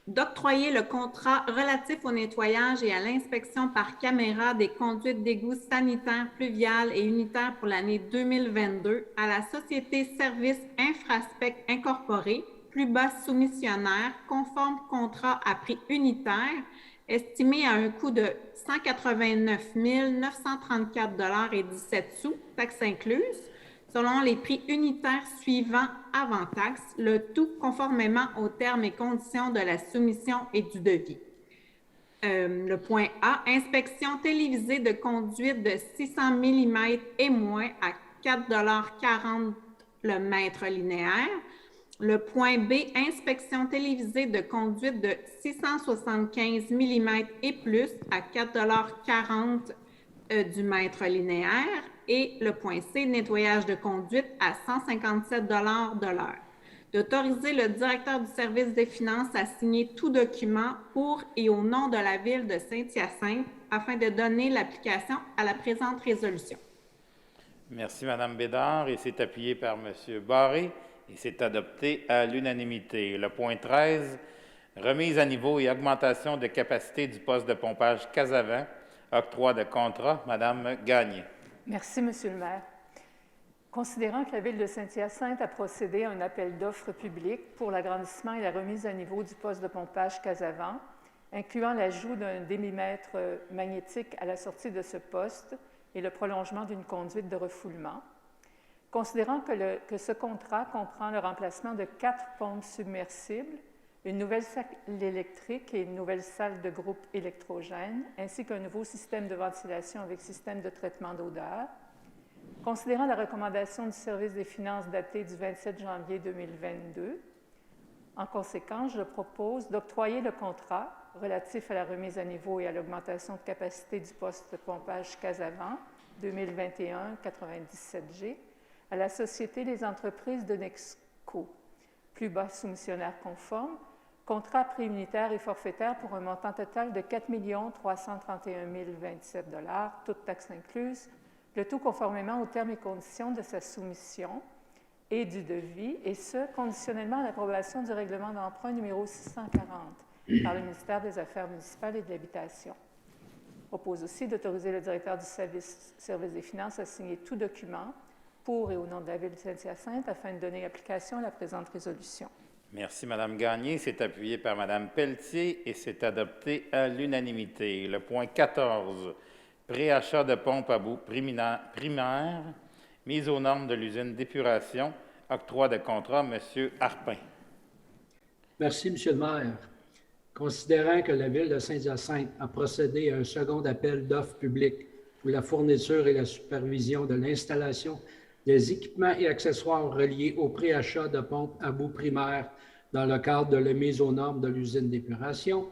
d'octroyer le contrat relatif au nettoyage et à l'inspection par caméra des conduites d'égouts sanitaires, pluviales et unitaires pour l'année 2022 à la Société Service Infraspect Incorporée, plus bas soumissionnaire, conforme contrat à prix unitaire, estimé à un coût de 189 934,17 $, taxes incluses, selon les prix unitaires suivants avant taxe, le tout conformément aux termes et conditions de la soumission et du devis. Le point A, inspection télévisée de conduite de 600 mm et moins à 4,40 $ le mètre linéaire. Le point B, inspection télévisée de conduite de 675 mm et plus à 4,40 $ du mètre linéaire. Et le point C, nettoyage de conduite à 157 $ de l'heure. D'autoriser le directeur du service des finances à signer tout document pour et au nom de la Ville de Saint-Hyacinthe afin de donner l'application à la présente résolution. Merci, Mme Bédard, et c'est appuyé par M. Barré, et c'est adopté à l'unanimité. Le point 13, remise à niveau et augmentation de capacité du poste de pompage Casavant, octroi de contrat, Mme Gagné. Merci, Monsieur le maire. Considérant que la Ville de Saint-Hyacinthe a procédé à un appel d'offres public pour l'agrandissement et la remise à niveau du poste de pompage Casavant, incluant l'ajout d'un démimètre magnétique à la sortie de ce poste et le prolongement d'une conduite de refoulement, considérant que ce contrat comprend le remplacement de 4 pompes submersibles, une nouvelle salle électrique et une nouvelle salle de groupe électrogène, ainsi qu'un nouveau système de ventilation avec système de traitement d'odeur. Considérant la recommandation du service des finances datée du 27 janvier 2022, en conséquence, je propose d'octroyer le contrat relatif à la remise à niveau et à l'augmentation de capacité du poste de pompage Casavant 2021-97G à la Société des entreprises de Nexco, plus bas soumissionnaire conforme, contrat à prix unitaire et forfaitaire pour un montant total de 4 331 027 $, toutes taxes incluses, le tout conformément aux termes et conditions de sa soumission et du devis, et ce, conditionnellement à l'approbation du règlement d'emprunt numéro 640 par le ministère des Affaires municipales et de l'Habitation. Je propose aussi d'autoriser le directeur du service des finances à signer tout document pour et au nom de la Ville de Saint-Hyacinthe afin de donner application à la présente résolution. Merci, Mme Gagné. C'est appuyé par Mme Pelletier et c'est adopté à l'unanimité. Le point 14, préachat de pompes à bout primaire, mise aux normes de l'usine d'épuration, octroi de contrat, M. Harpin. Merci, M. le maire. Considérant que la Ville de Saint-Hyacinthe a procédé à un second appel d'offres publiques pour la fourniture et la supervision de l'installation des équipements et accessoires reliés au préachat de pompes à bout primaire dans le cadre de la mise aux normes de l'usine d'épuration,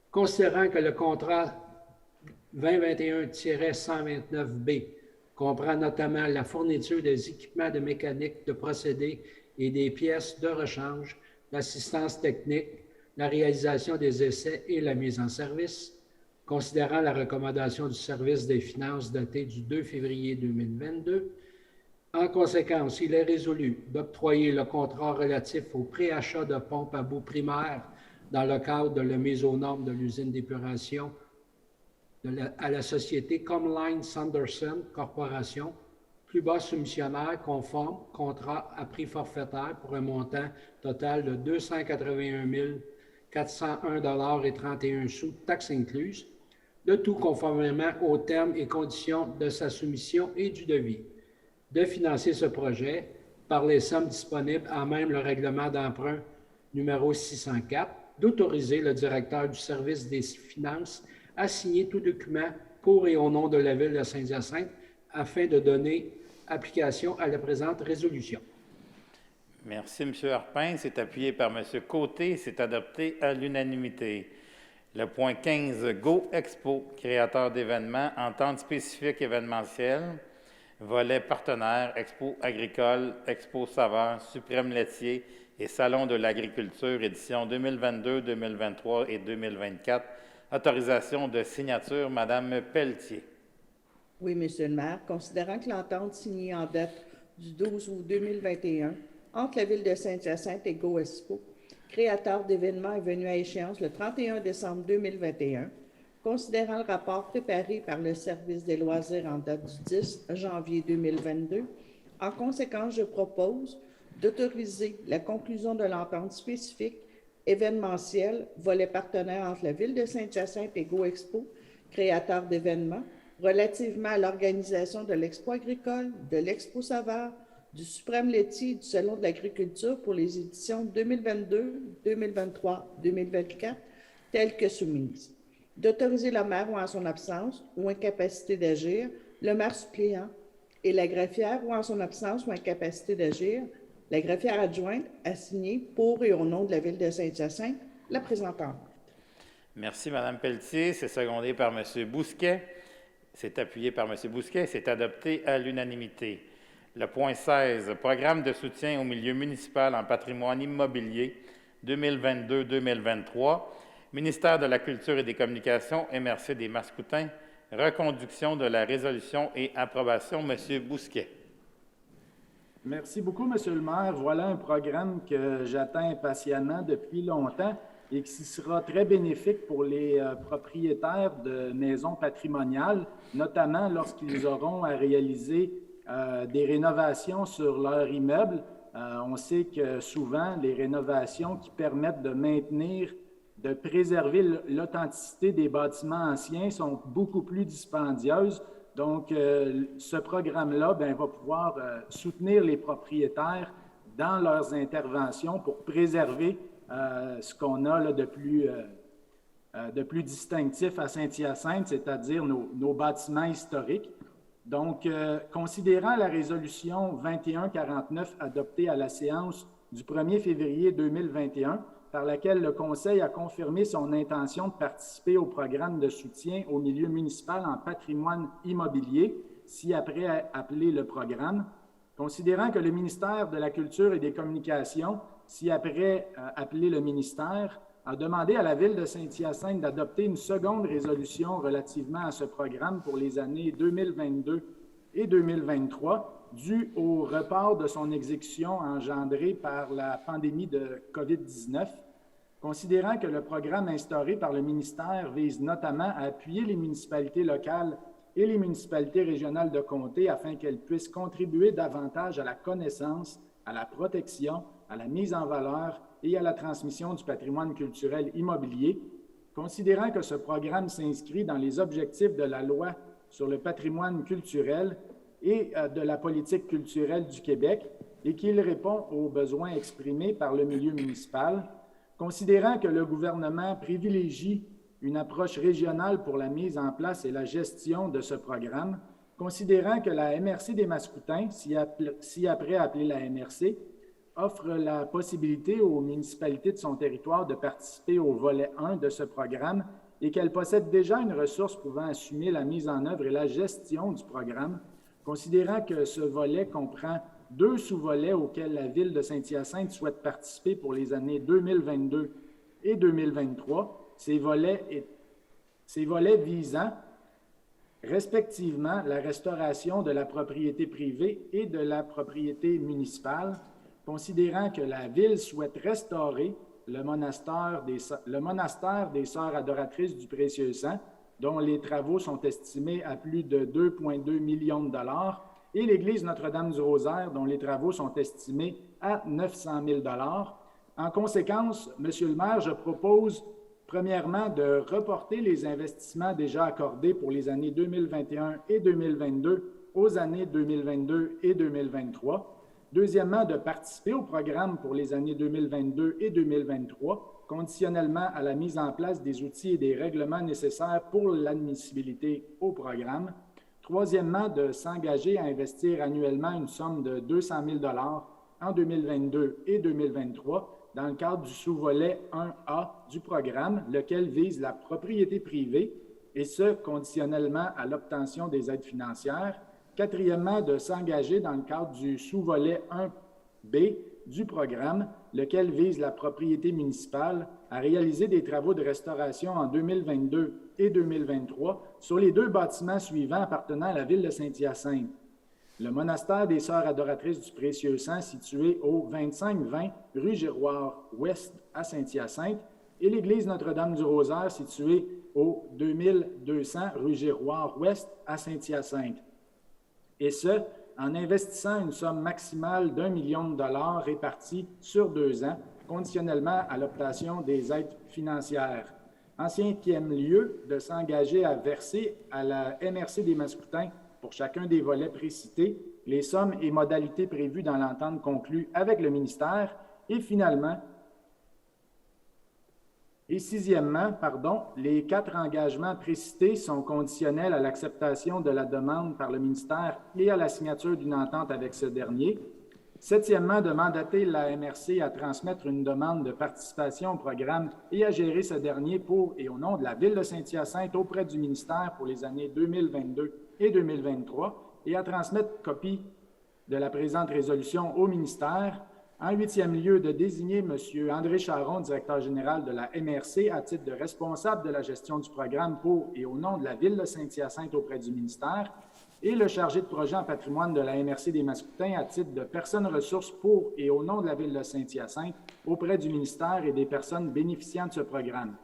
considérant que le contrat 2021-129B comprend notamment la fourniture des équipements de mécanique de procédés et des pièces de rechange, l'assistance technique, la réalisation des essais et la mise en service, considérant la recommandation du service des finances datée du 2 février 2022. En conséquence, il est résolu d'octroyer le contrat relatif au préachat de pompes à bout primaire dans le cadre de la mise aux normes de l'usine d'épuration à la société Comline Sanderson Corporation, plus bas soumissionnaire conforme, contrat à prix forfaitaire pour un montant total de 281 401,31 $, taxes incluses, le tout conformément aux termes et conditions de sa soumission et du devis. De financer ce projet par les sommes disponibles à même le règlement d'emprunt numéro 604, d'autoriser le directeur du service des finances à signer tout document pour et au nom de la Ville de Saint-Hyacinthe afin de donner application à la présente résolution. Merci, M. Harpin. C'est appuyé par M. Côté. C'est adopté à l'unanimité. Le point 15, Go Expo, créateur d'événements, entente spécifique événementielle, volet partenaire, Expo agricole, Expo saveur, suprême laitier et Salon de l'agriculture, édition 2022, 2023 et 2024. Autorisation de signature, Mme Pelletier. Oui, Monsieur le maire, considérant que l'entente signée en date du 12 août 2021 entre la Ville de Saint-Hyacinthe et Go Expo, créateur d'événements, est venue à échéance le 31 décembre 2021, considérant le rapport préparé par le service des loisirs en date du 10 janvier 2022, en conséquence, je propose d'autoriser la conclusion de l'entente spécifique événementielle, volet partenaire entre la Ville de Saint-Hyacinthe et Go Expo, créateur d'événements, relativement à l'organisation de l'Expo agricole, de l'Expo saveur, du suprême laitier et du Salon de l'agriculture pour les éditions 2022, 2023, 2024, telles que soumises. D'autoriser le maire ou en son absence ou incapacité d'agir, le maire suppléant et la greffière ou en son absence ou incapacité d'agir, la greffière adjointe a signé pour et au nom de la Ville de Saint-Hyacinthe la présente entente. Merci, Mme Pelletier. C'est secondé par M. Bousquet. C'est appuyé par M. Bousquet. C'est adopté à l'unanimité. Le point 16, Programme de soutien au milieu municipal en patrimoine immobilier 2022-2023, Ministère de la Culture et des Communications, MRC des Mascoutins, reconduction de la résolution et approbation. M. Bousquet. Merci beaucoup, Monsieur le maire. Voilà un programme que j'attends impatiemment depuis longtemps et qui sera très bénéfique pour les propriétaires de maisons patrimoniales, notamment lorsqu'ils auront à réaliser des rénovations sur leur immeuble. On sait que souvent, les rénovations qui permettent de maintenir, de préserver l'authenticité des bâtiments anciens sont beaucoup plus dispendieuses. Donc, ce programme-là va pouvoir soutenir les propriétaires dans leurs interventions pour préserver ce qu'on a là, de plus distinctif à Saint-Hyacinthe, c'est-à-dire nos bâtiments historiques. Donc, considérant la résolution 2149 adoptée à la séance du 1er février 2021, par laquelle le Conseil a confirmé son intention de participer au programme de soutien au milieu municipal en patrimoine immobilier, ci-après appelé le programme, considérant que le ministère de la Culture et des Communications, ci-après appelé le ministère, a demandé à la Ville de Saint-Hyacinthe d'adopter une seconde résolution relativement à ce programme pour les années 2022 et 2023, dû au report de son exécution engendré par la pandémie de COVID-19, considérant que le programme instauré par le ministère vise notamment à appuyer les municipalités locales et les municipalités régionales de comté afin qu'elles puissent contribuer davantage à la connaissance, à la protection, à la mise en valeur et à la transmission du patrimoine culturel immobilier, considérant que ce programme s'inscrit dans les objectifs de la loi sur le patrimoine culturel et de la politique culturelle du Québec et qu'il répond aux besoins exprimés par le milieu municipal, considérant que le gouvernement privilégie une approche régionale pour la mise en place et la gestion de ce programme, considérant que la MRC des Mascoutins, ci-après appelée la MRC, offre la possibilité aux municipalités de son territoire de participer au volet 1 de ce programme et qu'elle possède déjà une ressource pouvant assumer la mise en œuvre et la gestion du programme, considérant que ce volet comprend 2 sous-volets auxquels la Ville de Saint-Hyacinthe souhaite participer pour les années 2022 et 2023, ces volets visant respectivement la restauration de la propriété privée et de la propriété municipale, considérant que la Ville souhaite restaurer le monastère des Sœurs adoratrices du Précieux Sang, dont les travaux sont estimés à plus de 2,2 millions de dollars, et l'Église Notre-Dame du Rosaire, dont les travaux sont estimés à 900 000 dollars. En conséquence, Monsieur le maire, je propose premièrement de reporter les investissements déjà accordés pour les années 2021 et 2022 aux années 2022 et 2023. Deuxièmement, de participer au programme pour les années 2022 et 2023, conditionnellement à la mise en place des outils et des règlements nécessaires pour l'admissibilité au programme. Troisièmement, de s'engager à investir annuellement une somme de 200 000 en 2022 et 2023 dans le cadre du sous-volet 1A du programme, lequel vise la propriété privée, et ce, conditionnellement à l'obtention des aides financières. Quatrièmement, de s'engager dans le cadre du sous-volet 1B du programme, lequel vise la propriété municipale, à réaliser des travaux de restauration en 2022 et 2023 sur les 2 bâtiments suivants appartenant à la ville de Saint-Hyacinthe. Le monastère des Sœurs adoratrices du Précieux Sang, situé au 2520 rue Giroir-Ouest à Saint-Hyacinthe, et l'église Notre-Dame du Rosaire, située au 2200 rue Giroir-Ouest à Saint-Hyacinthe. Et ce, en investissant une somme maximale d'1 million de dollars répartie sur 2 ans, conditionnellement à l'obtention des aides financières. En 5e lieu, de s'engager à verser à la MRC des Mascoutins, pour chacun des volets précités, les sommes et modalités prévues dans l'entente conclue avec le ministère. Et finalement, et sixièmement, les 4 engagements précités sont conditionnels à l'acceptation de la demande par le ministère et à la signature d'une entente avec ce dernier. Septièmement, de mandater la MRC à transmettre une demande de participation au programme et à gérer ce dernier pour et au nom de la Ville de Saint-Hyacinthe auprès du ministère pour les années 2022 et 2023 et à transmettre copie de la présente résolution au ministère. En 8e lieu, de désigner M. André Charon, directeur général de la MRC, à titre de responsable de la gestion du programme pour et au nom de la Ville de Saint-Hyacinthe auprès du ministère, et le chargé de projet en patrimoine de la MRC des Mascoutins à titre de personne ressource pour et au nom de la Ville de Saint-Hyacinthe auprès du ministère et des personnes bénéficiant de ce programme.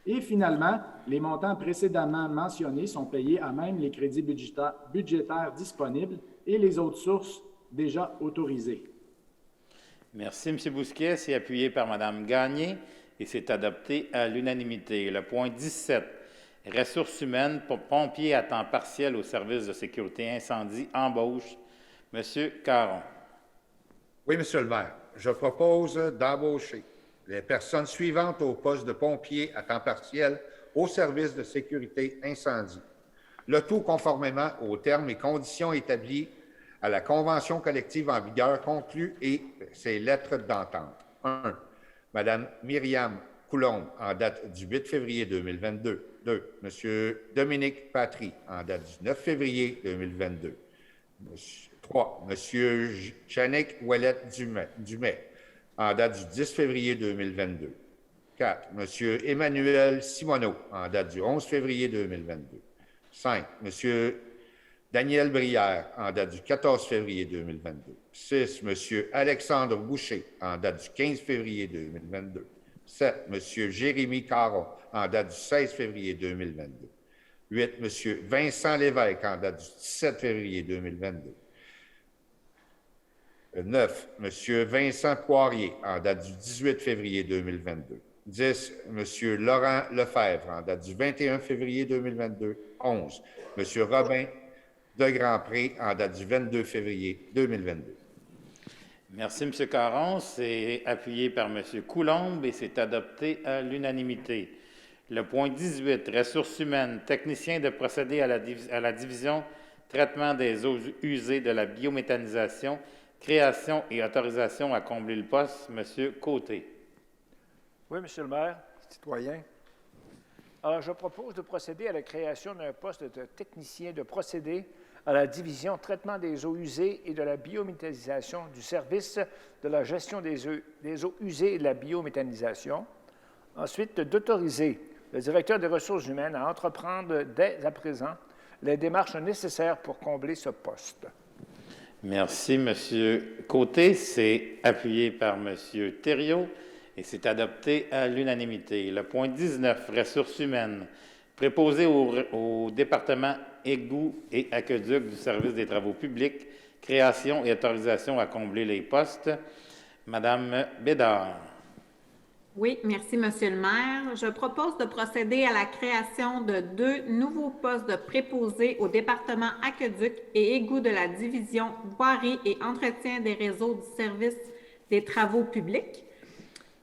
Et finalement, les montants précédemment mentionnés sont payés à même les crédits budgétaires disponibles et les autres sources déjà autorisées. Merci, M. Bousquet. C'est appuyé par Mme Gagné et c'est adopté à l'unanimité. Le point 17, ressources humaines pour pompiers à temps partiel au service de sécurité incendie, embauche. M. Caron. Oui, Monsieur le maire. Je propose d'embaucher les personnes suivantes au poste de pompier à temps partiel au service de sécurité incendie. Le tout conformément aux termes et conditions établis à la convention collective en vigueur conclue et ses lettres d'entente. 1. Mme Myriam Coulombe, en date du 8 février 2022. 2. M. Dominique Patry, en date du 9 février 2022. 3. M. Jannick Ouellette-Dumais, en date du 10 février 2022. 4. M. Emmanuel Simoneau, en date du 11 février 2022. 5. M. Daniel Brière, en date du 14 février 2022. 6. M. Alexandre Boucher, en date du 15 février 2022. 7. M. Jérémy Caron, en date du 16 février 2022. 8. M. Vincent Lévesque, en date du 17 février 2022. 9. M. Vincent Poirier, en date du 18 février 2022. 10. M. Laurent Lefebvre, en date du 21 février 2022. 11. M. Robin de Grandpré, en date du 22 février 2022. Merci, M. Caron. C'est appuyé par M. Coulombe et c'est adopté à l'unanimité. Le point 18, ressources humaines, technicien de procéder à la division traitement des eaux usées de la biométhanisation, création et autorisation à combler le poste. M. Côté. Oui, Monsieur le maire, citoyen. Alors, je propose de procéder à la création d'un poste de technicien de procédé à la division traitement des eaux usées et de la biométhanisation du service de la gestion des eaux usées et de la biométhanisation. Ensuite, d'autoriser le directeur des ressources humaines à entreprendre dès à présent les démarches nécessaires pour combler ce poste. Merci, M. Côté. C'est appuyé par M. Thériault et c'est adopté à l'unanimité. Le point 19, ressources humaines, préposé au département égouts et aqueducs du service des travaux publics, création et autorisation à combler les postes. Madame Bédard. Oui, merci, Monsieur le maire. Je propose de procéder à la création de 2 nouveaux postes de préposés au département aqueduc et égouts de la division voirie et entretien des réseaux du service des travaux publics.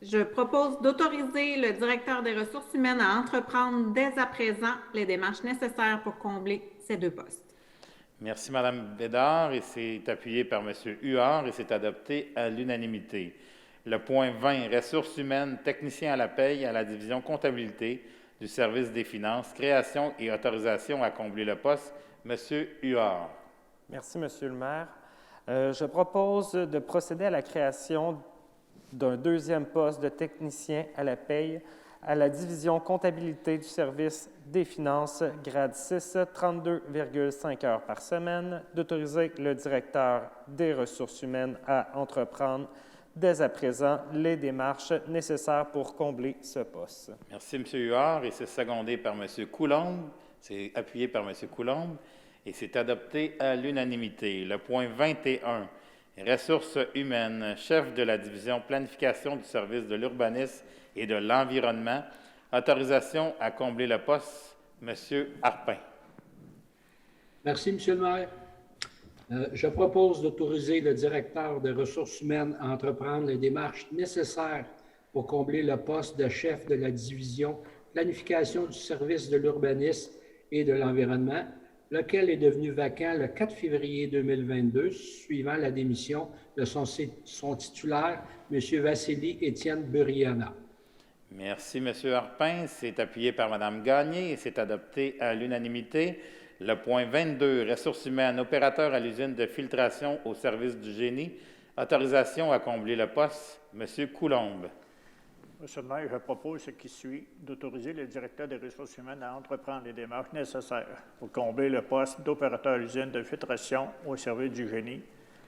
Je propose d'autoriser le directeur des ressources humaines à entreprendre dès à présent les démarches nécessaires pour combler ces 2 postes. Merci, Mme Bédard, et c'est appuyé par M. Huard et c'est adopté à l'unanimité. Le point 20, ressources humaines, technicien à la paye à la division comptabilité du service des finances, création et autorisation à combler le poste. M. Huard. Merci, Monsieur le maire. Je propose de procéder à la création d'un 2e poste de technicien à la paye à la division comptabilité du service des finances, grade 6, 32,5 heures par semaine, d'autoriser le directeur des ressources humaines à entreprendre dès à présent les démarches nécessaires pour combler ce poste. Merci, M. Huard, et c'est secondé par M. Coulombe. C'est appuyé par M. Coulombe et c'est adopté à l'unanimité. Le point 21, ressources humaines, chef de la division planification du service de l'urbanisme et de l'environnement, autorisation à combler le poste, M. Harpin. Merci, M. le maire. Je propose d'autoriser le directeur des ressources humaines à entreprendre les démarches nécessaires pour combler le poste de chef de la division planification du service de l'urbanisme et de l'environnement, lequel est devenu vacant le 4 février 2022, suivant la démission de son titulaire, M. Vassili Étienne Buriana. Merci, M. Harpin. C'est appuyé par Mme Gagné et c'est adopté à l'unanimité. Le point 22, ressources humaines, opérateur à l'usine de filtration au service du génie, autorisation à combler le poste, M. Coulombe. Monsieur le maire, je propose ce qui suit, d'autoriser le directeur des ressources humaines à entreprendre les démarches nécessaires pour combler le poste d'opérateur à l'usine de filtration au service du génie,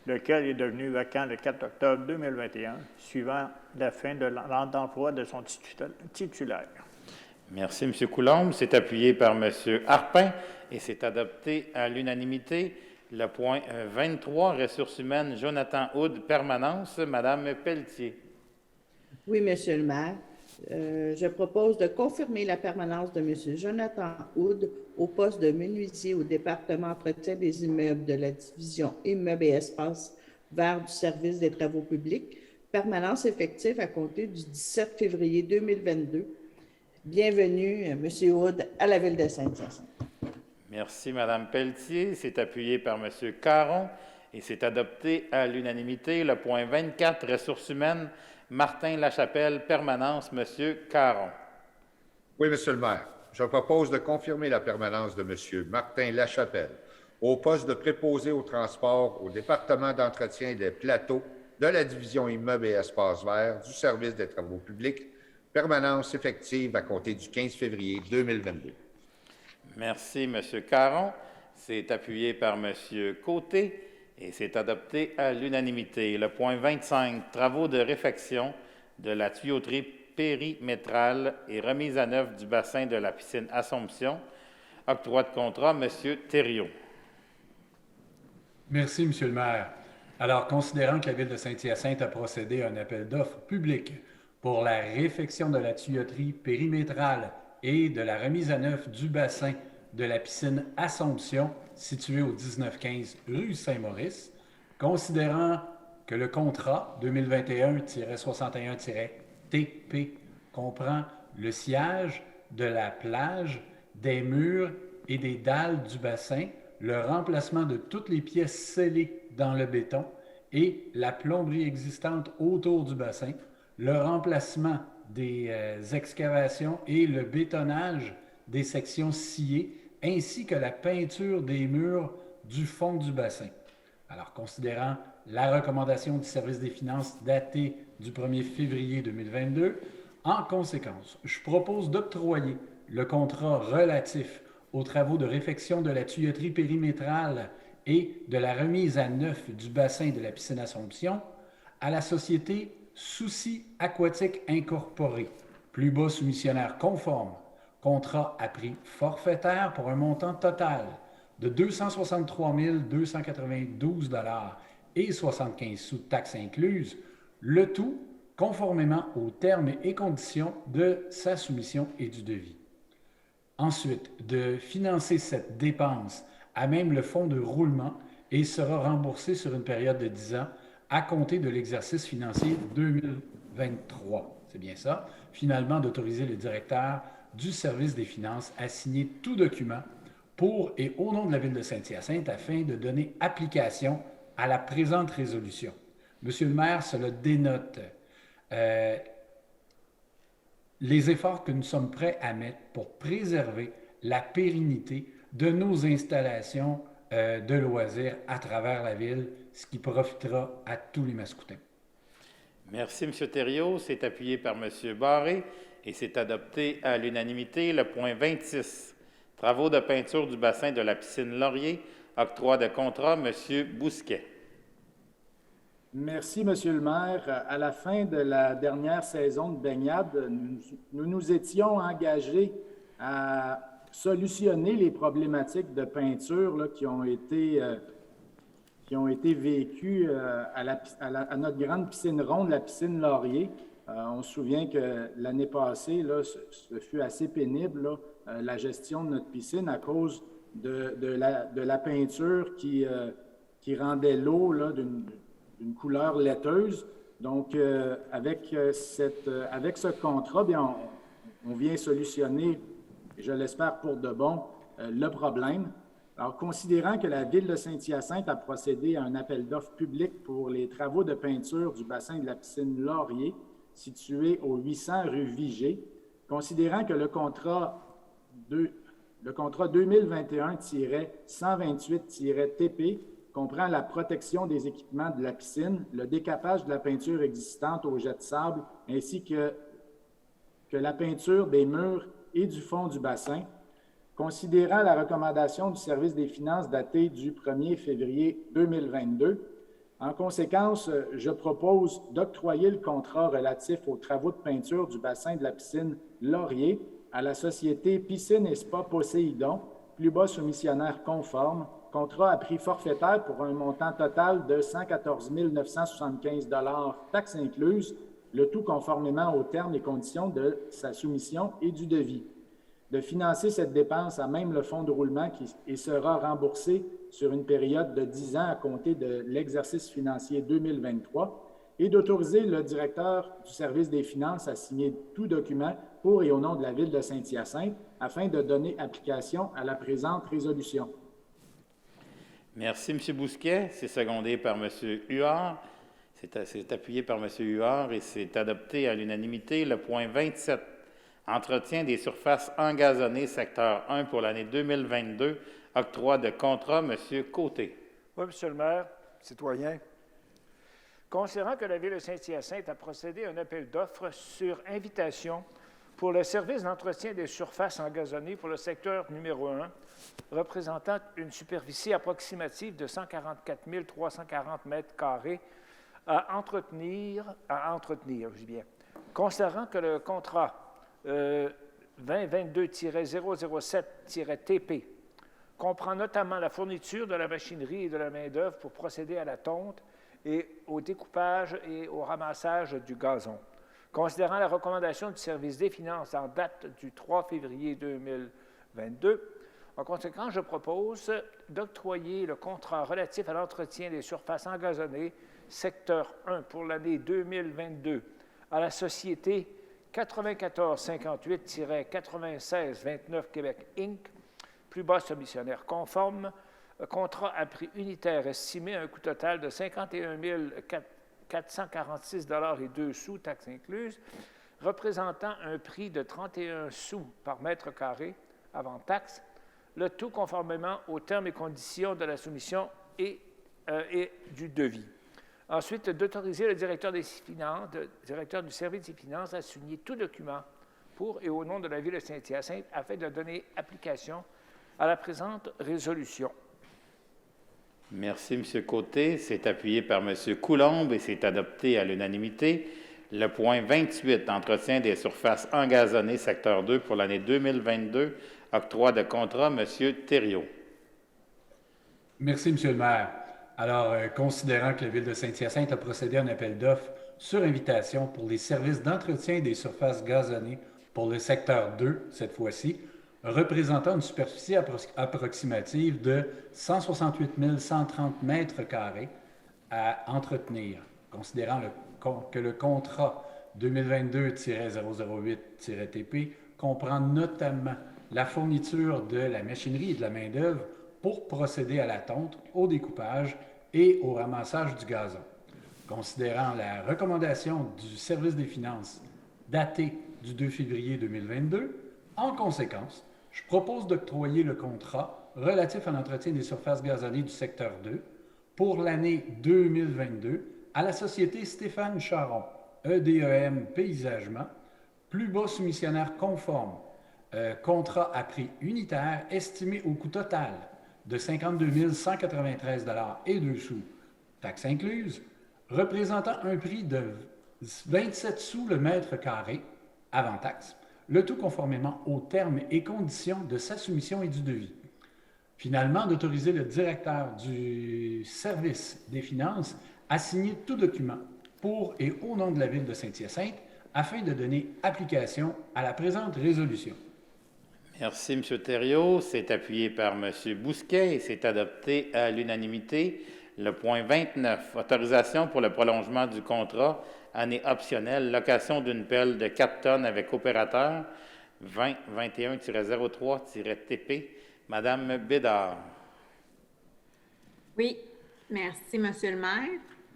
lequel est devenu vacant le 4 octobre 2021, suivant la fin de l'emploi de son titulaire. Merci, M. Coulombe. C'est appuyé par M. Harpin et c'est adopté à l'unanimité. Le point 23, ressources humaines, Jonathan Houd, permanence, Mme Pelletier. Oui, Monsieur le maire. Je propose de confirmer la permanence de M. Jonathan Houd au poste de menuisier au département entretien des immeubles de la division immeubles et espaces verts du service des travaux publics, permanence effective à compter du 17 février 2022. Bienvenue, M. Houd, à la ville de Saint-Hyacinthe. Merci, Mme Pelletier. C'est appuyé par M. Caron et c'est adopté à l'unanimité. Le point 24, ressources humaines, Martin Lachapelle, permanence, M. Caron. Oui, Monsieur le maire. Je propose de confirmer la permanence de M. Martin Lachapelle au poste de préposé au transport au département d'entretien des plateaux de la division immeubles et espaces verts du service des travaux publics, permanence effective à compter du 15 février 2022. Merci, M. Caron. C'est appuyé par M. Côté et c'est adopté à l'unanimité. Le point 25, travaux de réfection de la tuyauterie périmétrale et remise à neuf du bassin de la piscine Assomption. Octroi de contrat, M. Thériault. Merci, M. le maire. Alors, considérant que la Ville de Saint-Hyacinthe a procédé à un appel d'offres public pour la réfection de la tuyauterie périmétrale et de la remise à neuf du bassin de la piscine Assomption, située au 1915 rue Saint-Maurice, considérant que le contrat 2021-61-TP comprend le sciage de la plage, des murs et des dalles du bassin, le remplacement de toutes les pièces scellées dans le béton et la plomberie existante autour du bassin, le remplacement des excavations et le bétonnage des sections sciées, ainsi que la peinture des murs du fond du bassin. Alors, considérant la recommandation du service des finances datée du 1er février 2022, en conséquence, je propose d'octroyer le contrat relatif aux travaux de réfection de la tuyauterie périmétrale et de la remise à neuf du bassin de la piscine Assomption à la société Souci Aquatique Incorporée, plus bas soumissionnaire conforme, contrat à prix forfaitaire pour un montant total de 263 292 $ et 75 sous taxes incluses, le tout conformément aux termes et conditions de sa soumission et du devis. Ensuite, de financer cette dépense à même le fonds de roulement et sera remboursé sur une période de 10 ans à compter de l'exercice financier 2023. C'est bien ça. Finalement, d'autoriser le directeur du service des finances à signer tout document pour et au nom de la Ville de Saint-Hyacinthe afin de donner application à la présente résolution. Monsieur le maire, cela dénote les efforts que nous sommes prêts à mettre pour préserver la pérennité de nos installations de loisirs à travers la ville, ce qui profitera à tous les Mascoutins. Merci, M. Thériault. C'est appuyé par M. Barré et c'est adopté à l'unanimité. Le point 26, travaux de peinture du bassin de la piscine Laurier, octroi de contrat, M. Bousquet. Merci, Monsieur le maire. À la fin de la dernière saison de baignade, nous nous étions engagés à solutionner les problématiques de peinture là, qui ont été vécues à notre grande piscine ronde, la piscine Laurier. On se souvient que l'année passée, là, ce fut assez pénible, là, la gestion de notre piscine à cause de la peinture qui rendait l'eau d'une couleur laiteuse. Donc, avec ce contrat, bien, on vient solutionner, je l'espère pour de bon, le problème. Alors, considérant que la Ville de Saint-Hyacinthe a procédé à un appel d'offres public pour les travaux de peinture du bassin de la piscine Laurier, situé au 800 rue Vigée, considérant que le contrat 2021-128-TP comprend la protection des équipements de la piscine, le décapage de la peinture existante au jet de sable, ainsi que la peinture des murs et du fond du bassin, considérant la recommandation du service des finances datée du 1er février 2022. En conséquence, je propose d'octroyer le contrat relatif aux travaux de peinture du bassin de la piscine Laurier à la société Piscine et Spa Poséidon, plus bas soumissionnaire conforme, contrat à prix forfaitaire pour un montant total de 114 975 $, taxes incluses, le tout conformément aux termes et conditions de sa soumission et du devis. De financer cette dépense à même le fonds de roulement qui sera remboursé sur une période de 10 ans à compter de l'exercice financier 2023 et d'autoriser le directeur du service des finances à signer tout document pour et au nom de la Ville de Saint-Hyacinthe afin de donner application à la présente résolution. Merci, M. Bousquet. C'est secondé par M. Huard. C'est appuyé par M. Huard et c'est adopté à l'unanimité. Le point 27, entretien des surfaces engazonnées, secteur 1 pour l'année 2022, octroi de contrat, M. Côté. Oui, M. le maire, citoyen. Considérant que la Ville de Saint-Hyacinthe a procédé à un appel d'offres sur invitation pour le service d'entretien des surfaces engazonnées pour le secteur numéro 1, représentant une superficie approximative de 144 340 mètres carrés à entretenir, je dis bien. Considérant que le contrat 2022-007-TP comprend notamment la fourniture de la machinerie et de la main-d'œuvre pour procéder à la tonte et au découpage et au ramassage du gazon. Considérant la recommandation du service des finances en date du 3 février 2022, en conséquence, je propose d'octroyer le contrat relatif à l'entretien des surfaces engazonnées, secteur 1 pour l'année 2022, à la société 9458-9629 Québec Inc., plus bas soumissionnaire conforme, contrat à prix unitaire estimé à un coût total de 51 446 $ et 2 sous, taxes incluses, représentant un prix de 31 sous par mètre carré avant taxe, le tout conformément aux termes et conditions de la soumission et du devis. Ensuite, d'autoriser le directeur des finances, directeur du service des finances à signer tout document pour et au nom de la Ville de Saint-Hyacinthe afin de donner application à la présente résolution. Merci, M. Côté. C'est appuyé par M. Coulombe et c'est adopté à l'unanimité. Le point 28, entretien des surfaces engazonnées, secteur 2 pour l'année 2022, octroi de contrat, M. Thériault. Merci, M. le maire. Alors, considérant que la Ville de Saint-Hyacinthe a procédé à un appel d'offres sur invitation pour les services d'entretien des surfaces gazonnées pour le secteur 2, cette fois-ci, représentant une superficie approximative de 168 130 mètres carrés à entretenir, considérant que le contrat 2022-008-TP comprend notamment la fourniture de la machinerie et de la main-d'œuvre pour procéder à la tonte, au découpage et au ramassage du gazon. Considérant la recommandation du service des finances datée du 2 février 2022, en conséquence, je propose d'octroyer le contrat relatif à l'entretien des surfaces gazonnées du secteur 2 pour l'année 2022 à la société Stéphane Charon, EDEM Paysagement, plus bas soumissionnaire conforme, contrat à prix unitaire estimé au coût total de 52 193 et 2 sous, taxes incluses, représentant un prix de 27 sous le mètre carré, avant taxe, le tout conformément aux termes et conditions de sa soumission et du devis. Finalement, d'autoriser le directeur du service des finances à signer tout document pour et au nom de la Ville de Saint-Hyacinthe afin de donner application à la présente résolution. Merci, M. Thériault. C'est appuyé par M. Bousquet et c'est adopté à l'unanimité. Le point 29, autorisation pour le prolongement du contrat, année optionnelle, location d'une pelle de 4 tonnes avec opérateur 2021-03-TP. Madame Bédard. Oui, merci, Monsieur le maire.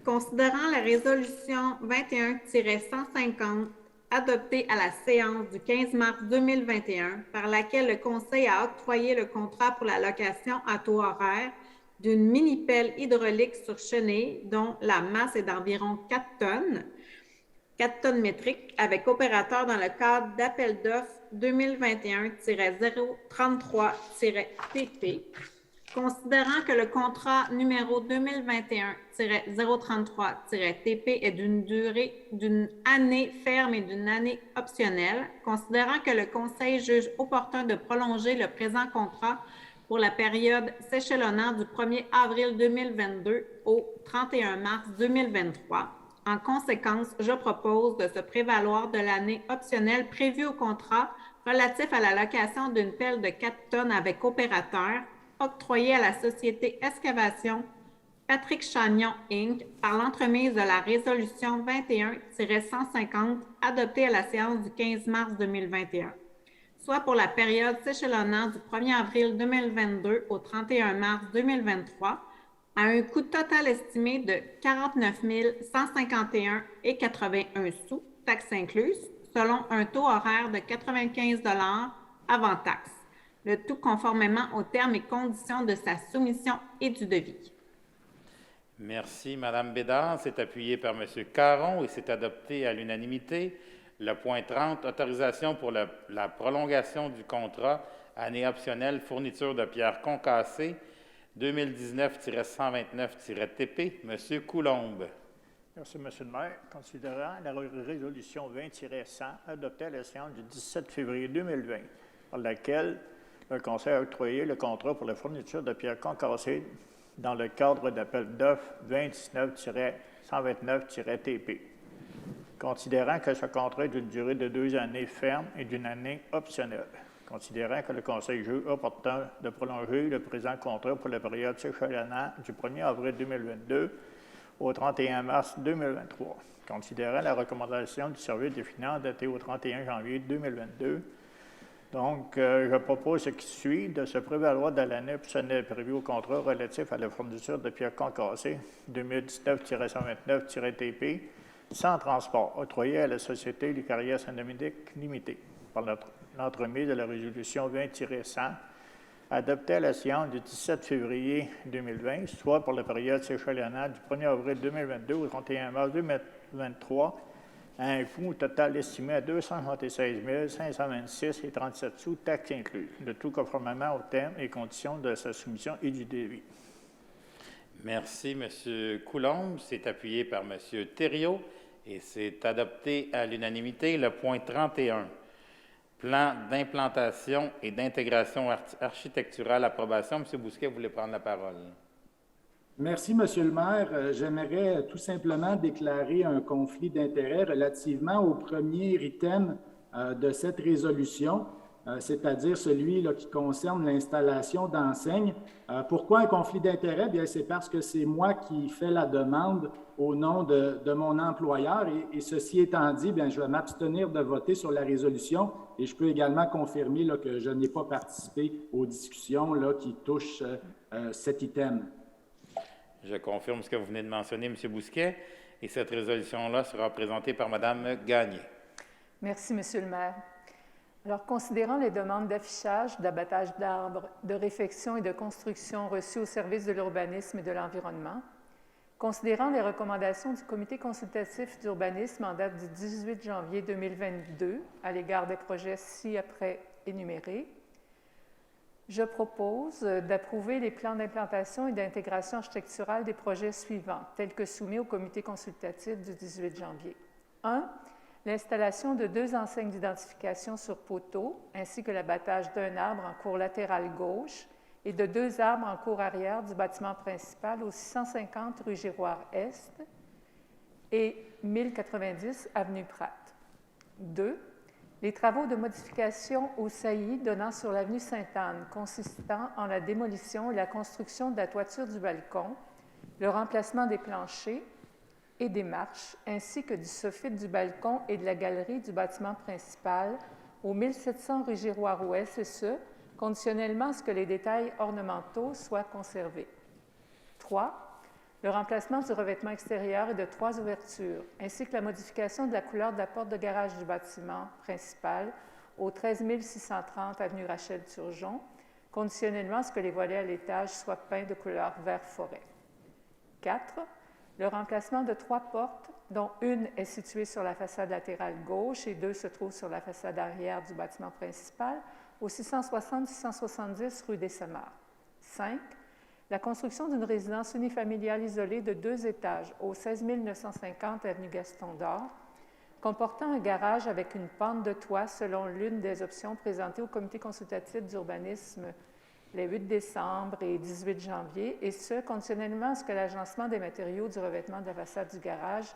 Considérant la résolution 21-150 adoptée à la séance du 15 mars 2021, par laquelle le Conseil a octroyé le contrat pour la location à taux horaire d'une mini-pelle hydraulique sur chenille dont la masse est d'environ 4 tonnes métriques, avec opérateur dans le cadre d'appel d'offres 2021-033-TP. Considérant que le contrat numéro 2021-033-TP est d'une durée d'une année ferme et d'une année optionnelle, considérant que le Conseil juge opportun de prolonger le présent contrat pour la période s'échelonnant du 1er avril 2022 au 31 mars 2023. En conséquence, je propose de se prévaloir de l'année optionnelle prévue au contrat relatif à la location d'une pelle de 4 tonnes avec opérateur octroyée à la société Excavation Patrick Chagnon, Inc. par l'entremise de la résolution 21-150 adoptée à la séance du 15 mars 2021, soit pour la période s'échelonnant du 1er avril 2022 au 31 mars 2023, à un coût total estimé de 49 151,81 sous, taxes incluses, selon un taux horaire de 95 avant taxe, le tout conformément aux termes et conditions de sa soumission et du devis. Merci, Mme Bédard. C'est appuyé par M. Caron et c'est adopté à l'unanimité. Le point 30, autorisation pour la prolongation du contrat année optionnelle fourniture de pierres concassées 2019-129-TP. M. Coulombe. Merci, M. le maire. Considérant la résolution 20-100 adoptée à la séance du 17 février 2020, par laquelle le Conseil a octroyé le contrat pour la fourniture de pierres concassées dans le cadre d'appel d'offres 2019-129-TP. Considérant que ce contrat est d'une durée de 2 années fermes et d'une année optionnelle. Considérant que le Conseil juge opportun de prolonger le présent contrat pour la période s'échelonnant du 1er avril 2022 au 31 mars 2023. Considérant la recommandation du service des finances datée au 31 janvier 2022, donc, je propose ce qui suit de se prévaloir de l'année optionnelle prévue au contrat relatif à la fourniture de pierres concassées 2019-129-TP sans transport, octroyé à la Société Lucaria Saint-Dominique limitée par l'entremise de la résolution 20-100 adoptée à la séance du 17 février 2020, soit pour la période s'échelonnant du 1er avril 2022 au 31 mars 2023, à un coût total estimé à 276 526,37 sous, taxes incluses, le tout conformément aux termes et conditions de sa soumission et du devis. Merci, M. Coulombe. C'est appuyé par M. Thériault et c'est adopté à l'unanimité. Le point 31, plan d'implantation et d'intégration architecturale, approbation. M. Bousquet, vous voulez prendre la parole? Merci, Monsieur le maire. J'aimerais tout simplement déclarer un conflit d'intérêts relativement au premier item de cette résolution, c'est-à-dire celui là, qui concerne l'installation d'enseignes. Pourquoi un conflit d'intérêts? Bien, c'est parce que c'est moi qui fais la demande au nom de mon employeur et ceci étant dit, bien, je vais m'abstenir de voter sur la résolution et je peux également confirmer là, que je n'ai pas participé aux discussions là, qui touchent cet item. Je confirme ce que vous venez de mentionner, M. Bousquet, et cette résolution-là sera présentée par Mme Gagné. Merci, Monsieur le maire. Alors, considérant les demandes d'affichage, d'abattage d'arbres, de réfection et de construction reçues au service de l'urbanisme et de l'environnement, considérant les recommandations du Comité consultatif d'urbanisme en date du 18 janvier 2022 à l'égard des projets ci-après énumérés, je propose d'approuver les plans d'implantation et d'intégration architecturale des projets suivants, tels que soumis au comité consultatif du 18 janvier. 1. L'installation de 2 enseignes d'identification sur poteaux, ainsi que l'abattage d'un arbre en cour latérale gauche et de 2 arbres en cour arrière du bâtiment principal au 650 rue Giroir-Est et 1090 avenue Pratt. 2. Les travaux de modification au saillie donnant sur l'avenue Sainte-Anne, consistant en la démolition et la construction de la toiture du balcon, le remplacement des planchers et des marches, ainsi que du soffit du balcon et de la galerie du bâtiment principal au 1700 rue Giroir-Ouest, et ce, conditionnellement à ce que les détails ornementaux soient conservés. 3. Le remplacement du revêtement extérieur et de 3 ouvertures, ainsi que la modification de la couleur de la porte de garage du bâtiment principal au 13 630 avenue Rachel-Turgeon, conditionnellement à ce que les volets à l'étage soient peints de couleur vert forêt. 4. Le remplacement de 3 portes, dont une est située sur la façade latérale gauche et 2 se trouvent sur la façade arrière du bâtiment principal, au 660-670 rue des Samars. 5. La construction d'une résidence unifamiliale isolée de 2 étages au 16 950 avenue Gaston-d'Or, comportant un garage avec une pente de toit selon l'une des options présentées au comité consultatif d'urbanisme les 8 décembre et 18 janvier, et ce, conditionnellement à ce que l'agencement des matériaux du revêtement de la façade du garage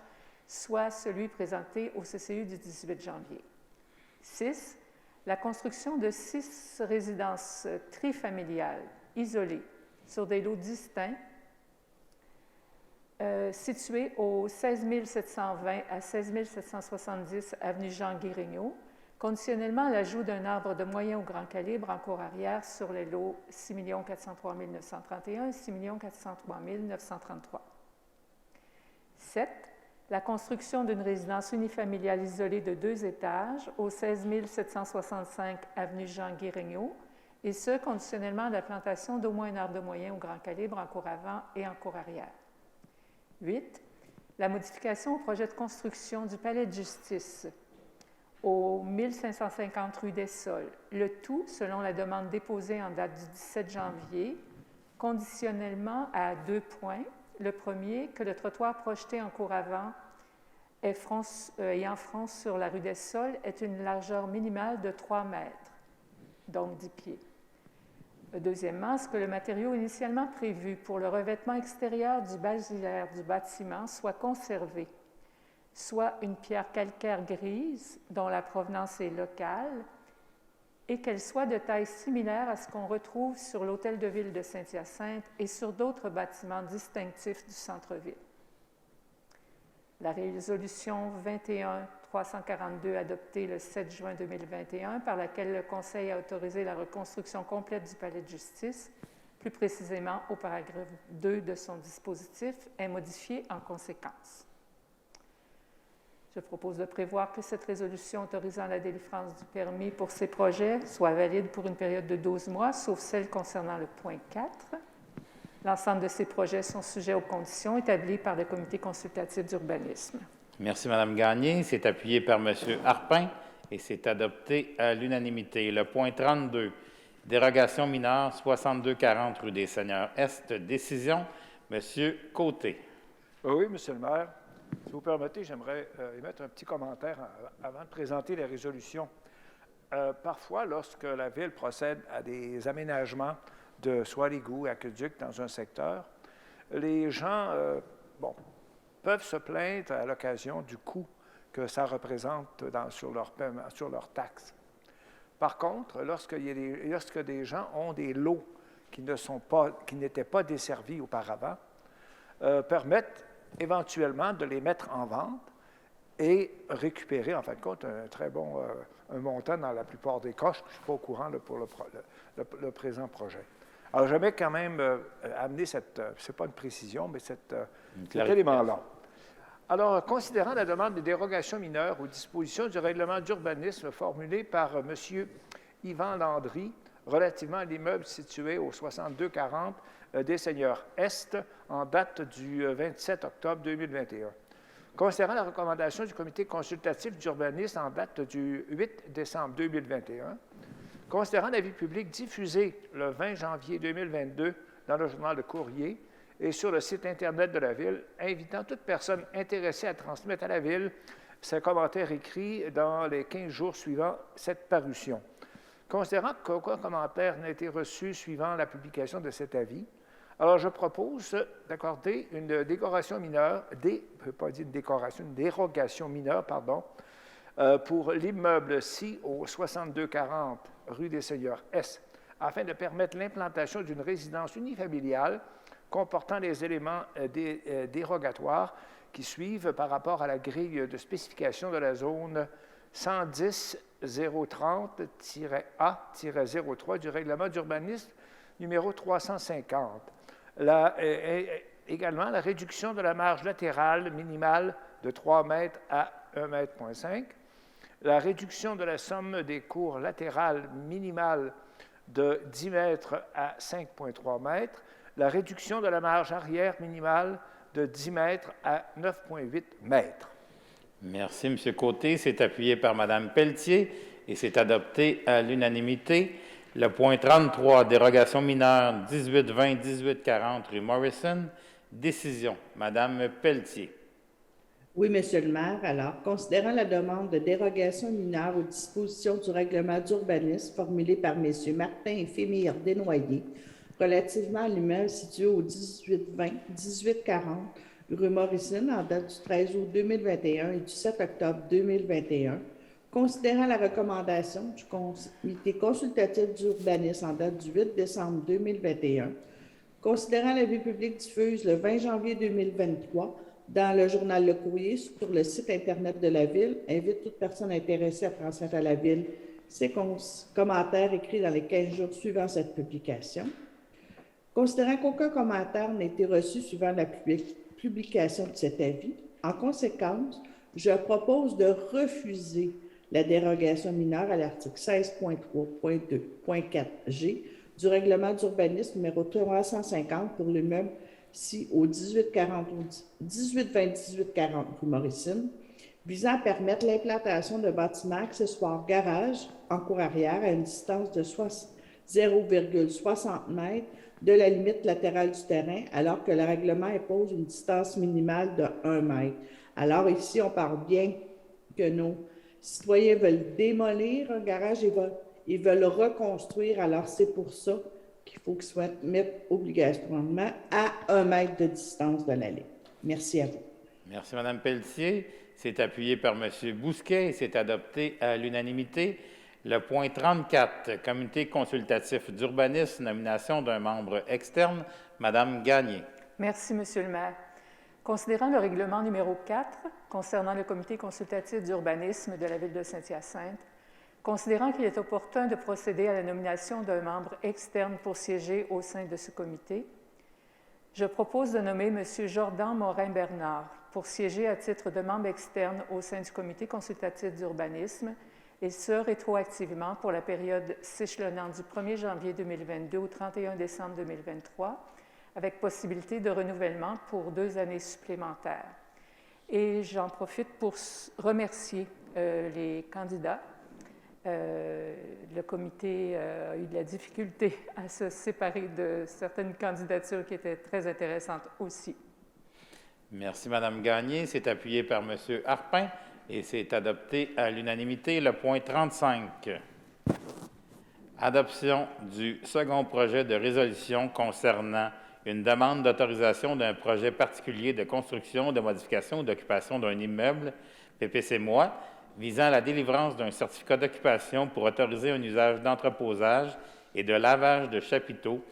soit celui présenté au CCU du 18 janvier. 6. La construction de 6 résidences trifamiliales isolées sur des lots distincts situés au 16 720 à 16 770 avenue Jean-Guy-Regnault, conditionnellement à l'ajout d'un arbre de moyen ou grand calibre en cour arrière sur les lots 6 403 931 et 6 403 933. 7. La construction d'une résidence unifamiliale isolée de 2 étages au 16 765 avenue Jean-Guy-Regnault, et ce, conditionnellement à la plantation d'au moins un arbre de moyen ou grand calibre en cour avant et en cour arrière. 8. La modification au projet de construction du palais de justice au 1550 rue des Sols, le tout selon la demande déposée en date du 17 janvier, conditionnellement à 2 points. Le premier, que le trottoir projeté en cour avant et en front sur la rue des Sols ait une largeur minimale de 3 mètres, donc 10 pieds. Deuxièmement, ce que le matériau initialement prévu pour le revêtement extérieur du basilaire du bâtiment soit conservé, soit une pierre calcaire grise dont la provenance est locale et qu'elle soit de taille similaire à ce qu'on retrouve sur l'Hôtel de Ville de Saint-Hyacinthe et sur d'autres bâtiments distinctifs du centre-ville. La résolution 21-342 adoptée le 7 juin 2021, par laquelle le Conseil a autorisé la reconstruction complète du palais de justice, plus précisément au paragraphe 2 de son dispositif, est modifiée en conséquence. Je propose de prévoir que cette résolution autorisant la délivrance du permis pour ces projets soit valide pour une période de 12 mois, sauf celle concernant le point 4. L'ensemble de ces projets sont sujets aux conditions établies par le comité consultatif d'urbanisme. Merci, Mme Gagné. C'est appuyé par M. Harpin et c'est adopté à l'unanimité. Le point 32, dérogation mineure 6240 rue des Seigneurs-Est. Décision, M. Côté. Oui, M. le maire. Si vous permettez, j'aimerais émettre un petit commentaire avant de présenter les résolutions. Parfois, lorsque la Ville procède à des aménagements de soit égouts, aqueducs dans un secteur, les gens peuvent se plaindre à l'occasion du coût que ça représente sur leur taxe. Par contre, lorsque des gens ont des lots qui n'étaient pas desservis auparavant, permettent éventuellement de les mettre en vente et récupérer, en fin de compte, un très bon un montant dans la plupart des cas. Je ne suis pas au courant là, pour le présent projet. Alors, j'aimerais quand même amener c'est pas une précision, mais cet élément-là. Alors, considérant la demande de dérogation mineure aux dispositions du règlement d'urbanisme formulée par M. Yvan Landry relativement à l'immeuble situé au 6240 des Seigneurs Est en date du 27 octobre 2021. Considérant la recommandation du comité consultatif d'urbanisme en date du 8 décembre 2021, considérant l'avis public diffusé le 20 janvier 2022 dans le journal Le Courrier et sur le site Internet de la Ville, invitant toute personne intéressée à transmettre à la Ville ses commentaires écrits dans les 15 jours suivant cette parution. Considérant qu'aucun commentaire n'a été reçu suivant la publication de cet avis, alors je propose d'accorder une dérogation mineure, pour l'immeuble-ci au 6240 rue des Seigneurs Est, afin de permettre l'implantation d'une résidence unifamiliale comportant les éléments dérogatoires qui suivent par rapport à la grille de spécification de la zone 110-030-A-03 du règlement d'urbanisme numéro 350. Également, la réduction de la marge latérale minimale de 3 mètres à 1,5 m, la réduction de la somme des cours latérales minimales de 10 mètres à 5,3 mètres, la réduction de la marge arrière minimale de 10 mètres à 9,8 mètres. Merci, M. Côté. C'est appuyé par Mme Pelletier et c'est adopté à l'unanimité. Le point 33, dérogation mineure 1820-1840 rue Morrison. Décision. Mme Pelletier. Oui, Monsieur le maire. Alors, considérant la demande de dérogation mineure aux dispositions du règlement d'urbanisme formulée par M. Martin et Fémire Desnoyers relativement à l'immeuble situé au 1820-1840 rue Morrison en date du 13 août 2021 et du 7 octobre 2021, considérant la recommandation du comité consultatif d'urbanisme en date du 8 décembre 2021, considérant l'avis public diffuse le 20 janvier 2023 dans le journal Le Courrier sur le site Internet de la Ville, invite toute personne intéressée à transmettre à la Ville ses commentaires écrits dans les 15 jours suivant cette publication. Considérant qu'aucun commentaire n'a été reçu suivant la publication de cet avis, en conséquence, je propose de refuser la dérogation mineure à l'article 16.3.2.4G du règlement d'urbanisme numéro 350 pour l'immeuble ci au 1820-1840 rue Morrison, visant à permettre l'implantation de bâtiments accessoires garage en cour arrière à une distance de 0,60 mètres de la limite latérale du terrain, alors que le règlement impose une distance minimale de 1 mètre. Alors ici, on parle bien que nos citoyens veulent démolir un garage et ils veulent le reconstruire. Alors c'est pour ça qu'il faut qu'ils soient mis obligatoirement à 1 mètre de distance de la ligne. Merci à vous. Merci, Mme Pelletier. C'est appuyé par M. Bousquet et c'est adopté à l'unanimité. Le point 34, comité consultatif d'urbanisme, nomination d'un membre externe, Mme Gagné. Merci, Monsieur le maire. Considérant le règlement numéro 4 concernant le comité consultatif d'urbanisme de la Ville de Saint-Hyacinthe, considérant qu'il est opportun de procéder à la nomination d'un membre externe pour siéger au sein de ce comité, je propose de nommer M. Jordan Morin-Bernard pour siéger à titre de membre externe au sein du comité consultatif d'urbanisme, et ce, rétroactivement pour la période s'échelonnant du 1er janvier 2022 au 31 décembre 2023, avec possibilité de renouvellement pour 2 années supplémentaires. Et j'en profite pour remercier les candidats. Le comité a eu de la difficulté à se séparer de certaines candidatures qui étaient très intéressantes aussi. Merci, Mme Gagné. C'est appuyé par M. Harpin et c'est adopté à l'unanimité. Le point 35. Adoption du second projet de résolution concernant une demande d'autorisation d'un projet particulier de construction, de modification ou d'occupation d'un immeuble, PPC-MOI, visant à la délivrance d'un certificat d'occupation pour autoriser un usage d'entreposage et de lavage de chapiteaux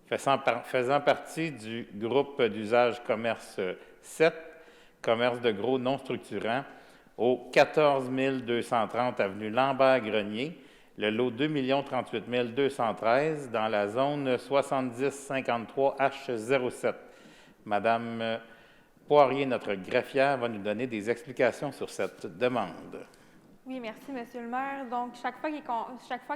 faisant partie du groupe d'usage commerce 7, commerce de gros non structurant, au 14 230 avenue Lambert-Grenier, le lot 2 038 213 dans la zone 7053H07. Madame Poirier, notre greffière, va nous donner des explications sur cette demande. Oui, merci, Monsieur le maire. Donc, chaque fois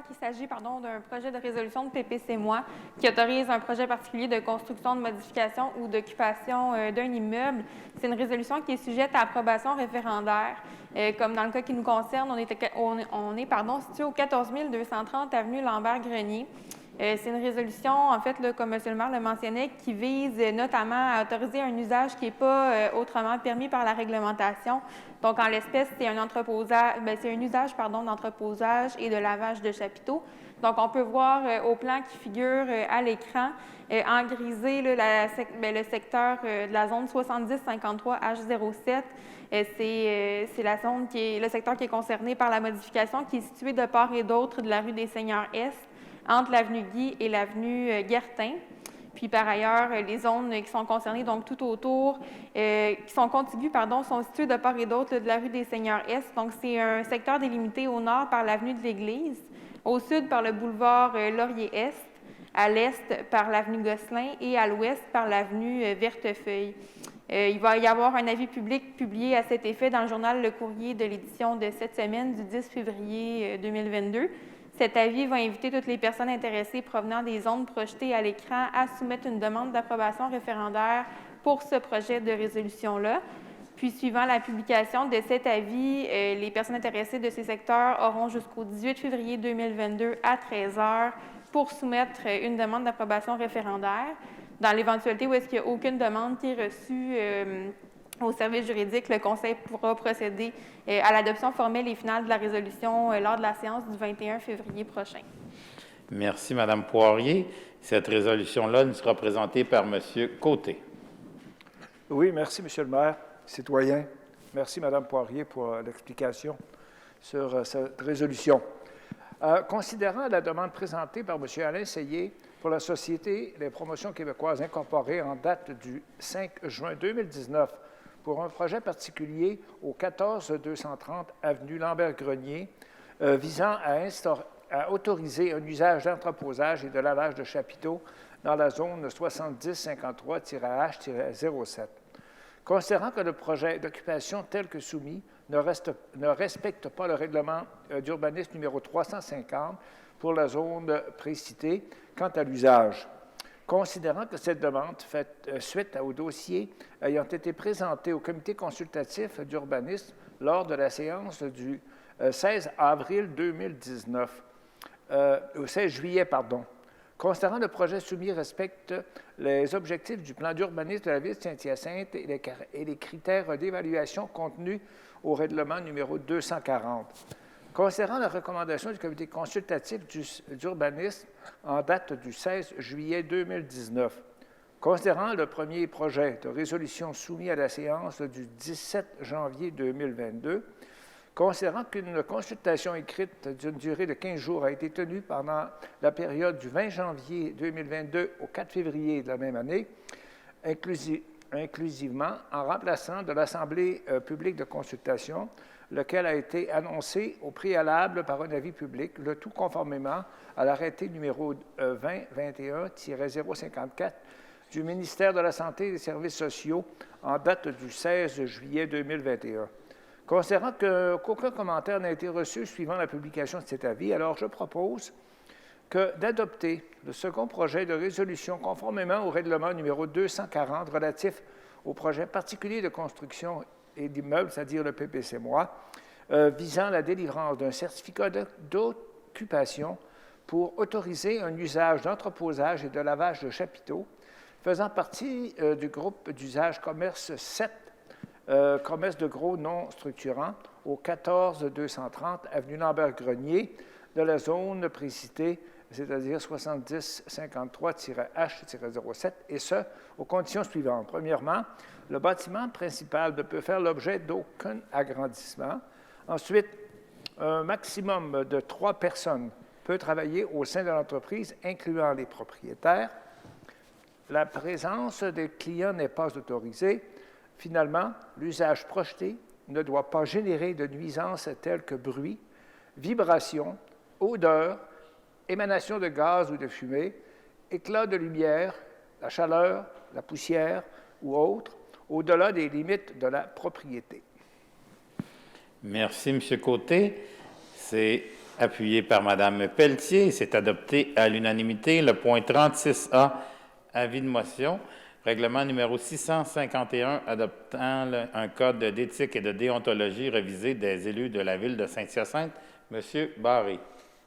qu'il s'agit d'un projet de résolution de PPC-MOI qui autorise un projet particulier de construction, de modification ou d'occupation d'un immeuble, c'est une résolution qui est sujette à approbation référendaire. Comme dans le cas qui nous concerne, on est situé au 14 230 avenue Lambert-Grenier. C'est une résolution, en fait, là, comme M. le maire le mentionnait, qui vise notamment à autoriser un usage qui n'est pas autrement permis par la réglementation. Donc, en l'espèce, c'est un usage d'entreposage et de lavage de chapiteaux. Donc, on peut voir au plan qui figure à l'écran, en grisé, là, le secteur de la zone 7053H07. C'est le secteur qui est concerné par la modification, qui est situé de part et d'autre de la rue des Seigneurs-Est, entre l'avenue Guy et l'avenue Guertin. Puis, par ailleurs, les zones qui sont concernées, donc tout autour, qui sont contiguës, sont situées de part et d'autre de la rue des Seigneurs-Est. Donc, c'est un secteur délimité au nord par l'avenue de l'Église, au sud par le boulevard Laurier-Est, à l'est par l'avenue Gosselin et à l'ouest par l'avenue Vertefeuille. Il va y avoir un avis public publié à cet effet dans le journal Le Courrier de l'édition de cette semaine du 10 février 2022. Cet avis va inviter toutes les personnes intéressées provenant des zones projetées à l'écran à soumettre une demande d'approbation référendaire pour ce projet de résolution-là. Puis, suivant la publication de cet avis, les personnes intéressées de ces secteurs auront jusqu'au 18 février 2022 à 13h pour soumettre une demande d'approbation référendaire. Dans l'éventualité où est-ce qu'il n'y a aucune demande qui est reçue au service juridique, le Conseil pourra procéder à l'adoption formelle et finale de la résolution lors de la séance du 21 février prochain. Merci, Mme Poirier. Cette résolution-là nous sera présentée par M. Côté. Oui, merci, M. le maire. Citoyen, merci, Mme Poirier, pour l'explication sur cette résolution. Considérant la demande présentée par M. Alain Seyé pour la Société des promotions québécoises incorporée en date du 5 juin 2019 pour un projet particulier au 14 230 avenue Lambert-Grenier visant à autoriser un usage d'entreposage et de lavage de chapiteaux dans la zone 7053-H-07. Considérant que le projet d'occupation tel que soumis ne respecte pas le règlement d'urbanisme numéro 350 pour la zone précitée quant à l'usage. Considérant que cette demande fait suite au dossier ayant été présenté au comité consultatif d'urbanisme lors de la séance du 16 avril 2019, au 16 juillet, pardon. Considérant le projet soumis respecte les objectifs du plan d'urbanisme de la Ville de Saint-Hyacinthe et les critères d'évaluation contenus au règlement numéro 240. Considérant la recommandation du comité consultatif d'urbanisme en date du 16 juillet 2019, considérant le premier projet de résolution soumis à la séance du 17 janvier 2022, considérant qu'une consultation écrite d'une durée de 15 jours a été tenue pendant la période du 20 janvier 2022 au 4 février de la même année, inclusivement en remplaçant de l'Assemblée publique de consultation, lequel a été annoncé au préalable par un avis public, le tout conformément à l'arrêté numéro 2021-054 du ministère de la Santé et des Services sociaux en date du 16 juillet 2021. Considérant qu'aucun commentaire n'a été reçu suivant la publication de cet avis, alors je propose d'adopter le second projet de résolution conformément au règlement numéro 240 relatif au projet particulier de construction et d'immeubles, c'est-à-dire le PPC-MOI, visant la délivrance d'un certificat d'occupation pour autoriser un usage d'entreposage et de lavage de chapiteaux faisant partie du groupe d'usage commerce 7, commerce de gros non structurant, au 14 230 avenue Lambert-Grenier, de la zone précitée, c'est-à-dire 7053-H-07, et ce, aux conditions suivantes. Premièrement, le bâtiment principal ne peut faire l'objet d'aucun agrandissement. Ensuite, un maximum de 3 personnes peut travailler au sein de l'entreprise, incluant les propriétaires. La présence des clients n'est pas autorisée. Finalement, l'usage projeté ne doit pas générer de nuisances telles que bruit, vibration, odeur, émanation de gaz ou de fumée, éclat de lumière, la chaleur, la poussière ou autre, au-delà des limites de la propriété. Merci, M. Côté. C'est appuyé par Mme Pelletier. C'est adopté à l'unanimité. Le point 36A, avis de motion. Règlement numéro 651, adoptant un code d'éthique et de déontologie révisé des élus de la Ville de Saint-Hyacinthe. M. Barré.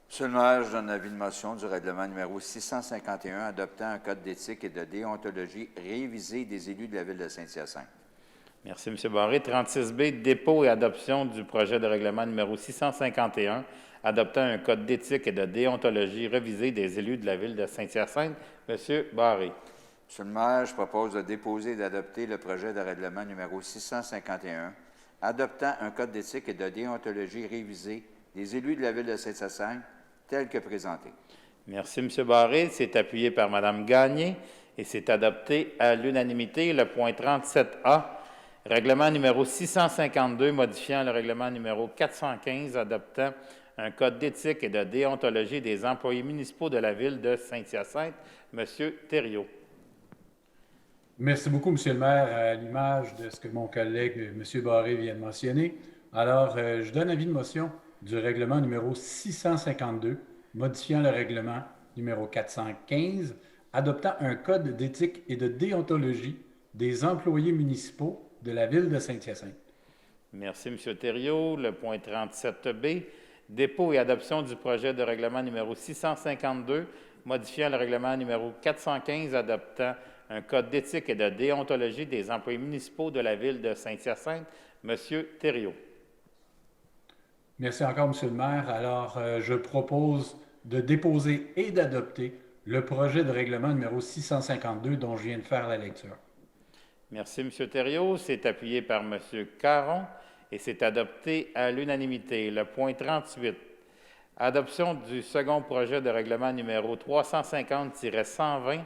Monsieur le maire, je donne l'avis de motion du règlement numéro 651, adoptant un code d'éthique et de déontologie révisé des élus de la Ville de Saint-Hyacinthe. Merci, M. Barré. 36B, dépôt et adoption du projet de règlement numéro 651, adoptant un code d'éthique et de déontologie révisé des élus de la Ville de Saint-Hyacinthe. M. Barré. Monsieur le maire, je propose de déposer et d'adopter le projet de règlement numéro 651, adoptant un code d'éthique et de déontologie révisé des élus de la Ville de Saint-Hyacinthe, tel que présenté. Merci, M. Barré. C'est appuyé par Mme Gagné et c'est adopté à l'unanimité. Le point 37A, règlement numéro 652, modifiant le règlement numéro 415, adoptant un code d'éthique et de déontologie des employés municipaux de la Ville de Saint-Hyacinthe. M. Thériault. Merci beaucoup, M. le maire, à l'image de ce que mon collègue M. Barré vient de mentionner. Alors, je donne avis de motion du règlement numéro 652, modifiant le règlement numéro 415, adoptant un code d'éthique et de déontologie des employés municipaux de la Ville de Saint-Hyacinthe. Merci, M. Thériault. Le point 37B, dépôt et adoption du projet de règlement numéro 652, modifiant le règlement numéro 415, adoptant un code d'éthique et de déontologie des employés municipaux de la Ville de Saint-Hyacinthe. M. Thériault. Merci encore, M. le maire. Alors, je propose de déposer et d'adopter le projet de règlement numéro 652 dont je viens de faire la lecture. Merci, M. Thériault. C'est appuyé par M. Caron et c'est adopté à l'unanimité. Le point 38, adoption du second projet de règlement numéro 350-120,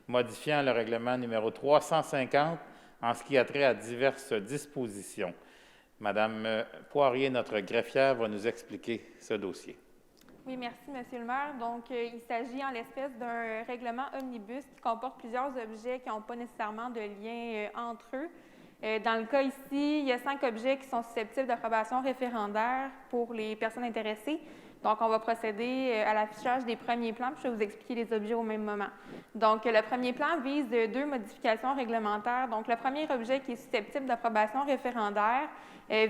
modifiant le règlement numéro 350 en ce qui a trait à diverses dispositions. Madame Poirier, notre greffière, va nous expliquer ce dossier. Oui, merci, Monsieur le maire. Donc, il s'agit en l'espèce d'un règlement omnibus qui comporte plusieurs objets qui n'ont pas nécessairement de lien entre eux. Dans le cas ici, il y a 5 objets qui sont susceptibles d'approbation référendaire pour les personnes intéressées. Donc, on va procéder à l'affichage des premiers plans, puis je vais vous expliquer les objets au même moment. Donc, le premier plan vise 2 modifications réglementaires. Donc, le premier objet qui est susceptible d'approbation référendaire